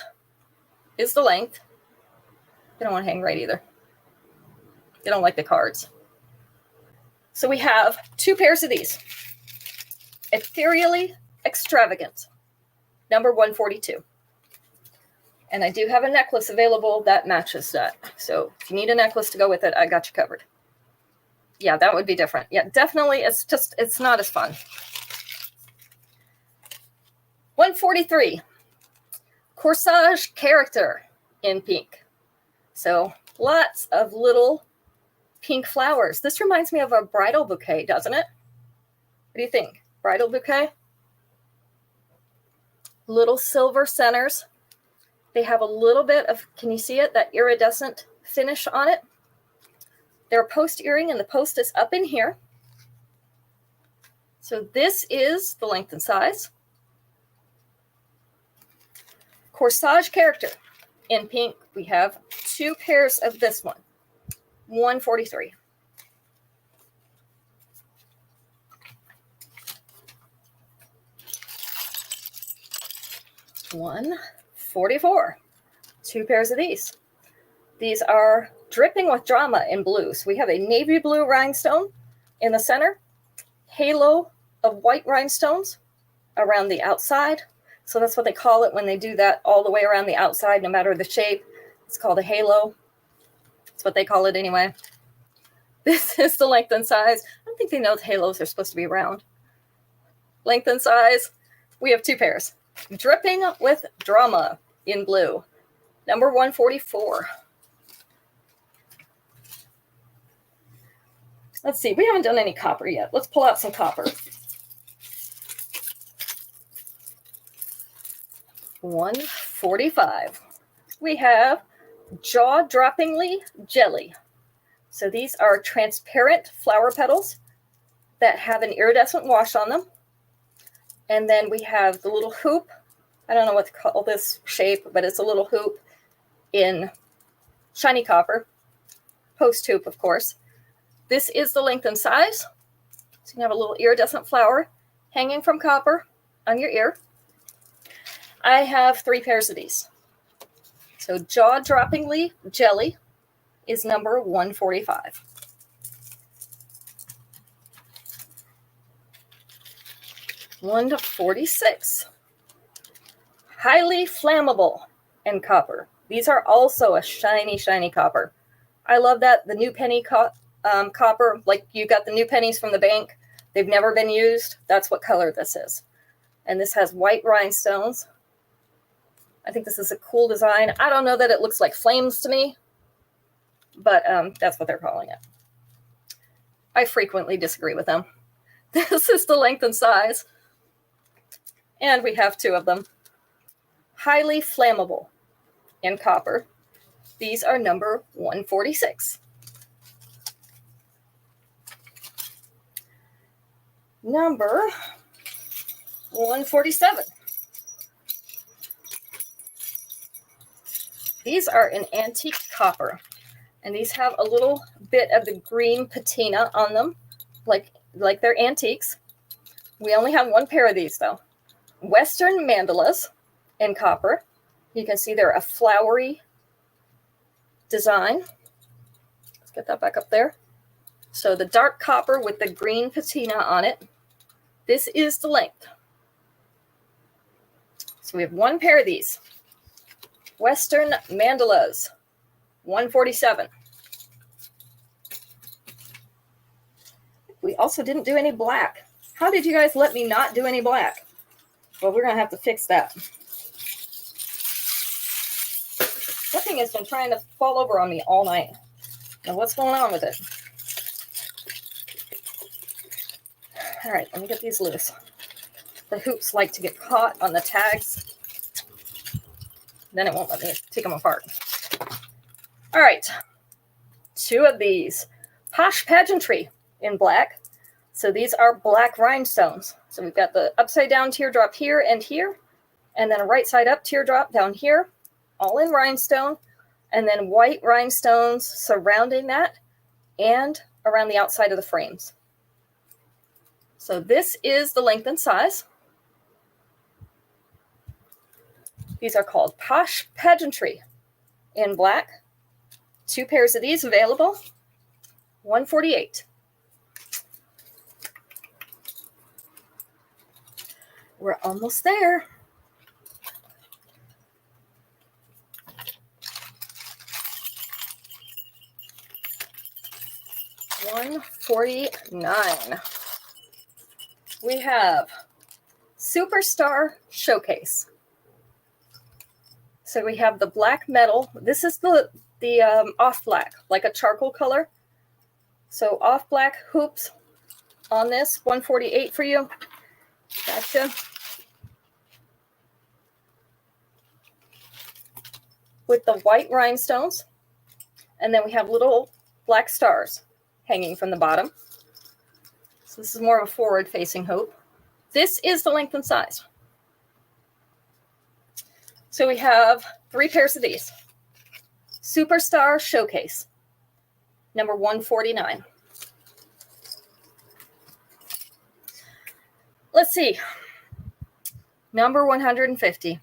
is the length. They don't want to hang right either. They don't like the cards. So we have 2 pairs of these. Ethereally extravagant. Number 142. And I do have a necklace available that matches that. So if you need a necklace to go with it, I got you covered. Yeah, that would be different. Yeah, definitely. It's not as fun. 143. Corsage character in pink. So lots of little pink flowers. This reminds me of a bridal bouquet, doesn't it? What do you think? Bridal bouquet? Little silver centers. They have a little bit of, can you see it? That iridescent finish on it. They're a post earring, and the post is up in here. So this is the length and size. Corsage character in pink. We have 2 pairs of this one. 143. $144. 2 pairs of these. These are dripping with drama in blue. So we have a navy blue rhinestone in the center, halo of white rhinestones around the outside. So that's what they call it when they do that all the way around the outside, no matter the shape. It's called a halo. That's what they call it anyway. This is the length and size. I don't think they know the halos are supposed to be round. Length and size. We have 2 pairs. Dripping with drama in blue. Number 144. Let's see. We haven't done any copper yet. Let's pull out some copper. 145. We have jaw-droppingly jelly. So these are transparent flower petals that have an iridescent wash on them. And then we have the little hoop. I don't know what to call this shape, but it's a little hoop in shiny copper. Post hoop, of course. This is the length and size. So you can have a little iridescent flower hanging from copper on your ear. I have 3 pairs of these. So jaw-droppingly jelly is number 145. $146. Highly flammable in copper. These are also a shiny, shiny copper. I love that. The new penny copper, like you got the new pennies from the bank. They've never been used. That's what color this is. And this has white rhinestones. I think this is a cool design. I don't know that it looks like flames to me, but that's what they're calling it. I frequently disagree with them. This is the length and size. And we have two of them. Highly flammable in copper. These are number 146. Number 147. These are an antique copper, and these have a little bit of the green patina on them, like they're antiques. We only have one pair of these, though. Western mandalas in copper. You can see they're a flowery design. Let's get that back up there. So the dark copper with the green patina on it. This is the length. So we have one pair of these. Western mandalas, 147. We also didn't do any black. How did you guys let me not do any black? Well, we're going to have to fix that. That thing has been trying to fall over on me all night. Now, what's going on with it? All right, let me get these loose. The hoops like to get caught on the tags. Then it won't let me take them apart. All right, two of these. Posh Pageantry in black. So these are black rhinestones. So we've got the upside down teardrop here, and then a right side up teardrop down here, all in rhinestone, and then white rhinestones surrounding that and around the outside of the frames. So this is the length and size. These are called Posh Pageantry in black. Two pairs of these available, 148. We're almost there. $149. We have Superstar Showcase. So we have the black metal. This is the off black, like a charcoal color. So off black hoops on this, 148 for you. Gotcha. With the white rhinestones. And then we have little black stars hanging from the bottom. So this is more of a forward-facing hoop. This is the length and size. So we have three pairs of these. Superstar Showcase, number 149. Let's see. Number 150.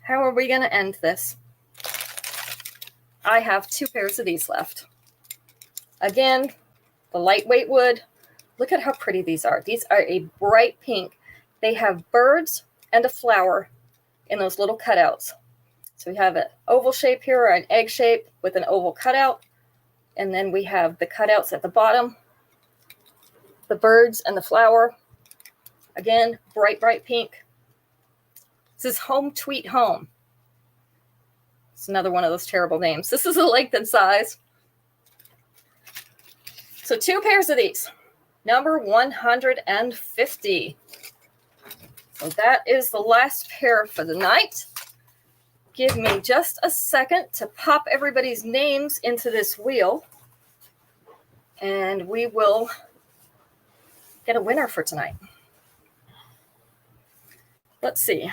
How are we going to end this? I have two pairs of these left. Again, the lightweight wood. Look at how pretty these are. These are a bright pink. They have birds and a flower in those little cutouts. So we have an oval shape here, or an egg shape with an oval cutout. And then we have the cutouts at the bottom, the birds and the flower. Again, bright, bright pink. This is Home Tweet Home. It's another one of those terrible names. This is the length and size. So two pairs of these. Number 150. So that is the last pair for the night. Give me just a second to pop everybody's names into this wheel, and we will get a winner for tonight. Let's see.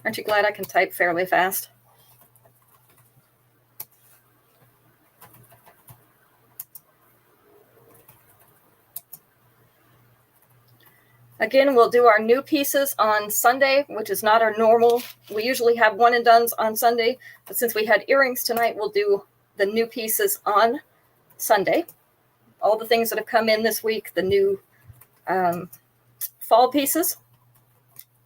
Aren't you glad I can type fairly fast? Again, we'll do our new pieces on Sunday, which is not our normal. We usually have one and dones on Sunday, but since we had earrings tonight, we'll do the new pieces on Sunday. All the things that have come in this week, the new fall pieces.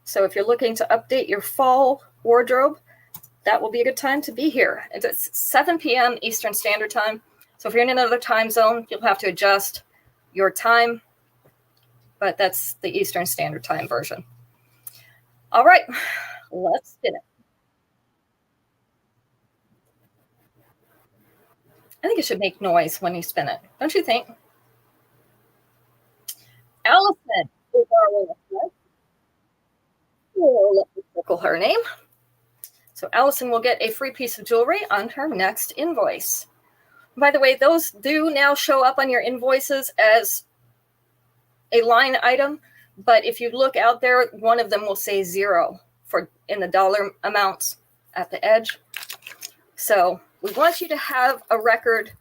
So if you're looking to update your fall wardrobe, that will be a good time to be here. It's 7 p.m. Eastern Standard Time. So if you're in another time zone, you'll have to adjust. your time, but that's the Eastern Standard Time version. All right, let's spin it. I think it should make noise when you spin it. Don't you think? Allison is our winner. Let me circle her name. So Allison will get a free piece of jewelry on her next invoice. By the way, those do now show up on your invoices as a line item, but if you look out there, one of them will say 0 in the dollar amounts at the edge. So we want you to have a record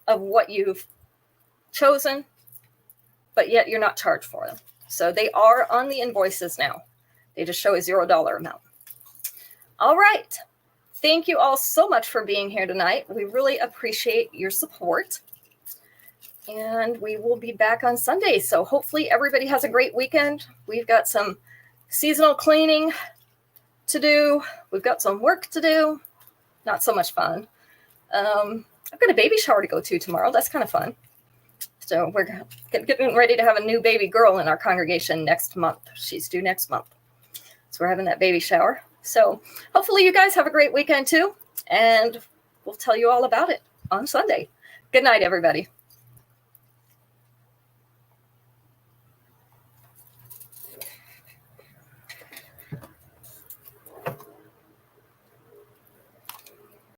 of what you've chosen, but yet you're not charged for them. So they are on the invoices now. They just show a $0 amount. All right. Thank you all so much for being here tonight. We really appreciate your support. And we will be back on Sunday. So hopefully everybody has a great weekend. We've got some seasonal cleaning to do. We've got some work to do. Not so much fun. I've got a baby shower to go to tomorrow. That's kind of fun. So we're getting ready to have a new baby girl in our congregation next month. She's due next month. So we're having that baby shower. So hopefully you guys have a great weekend too. And we'll tell you all about it on Sunday. Good night, everybody.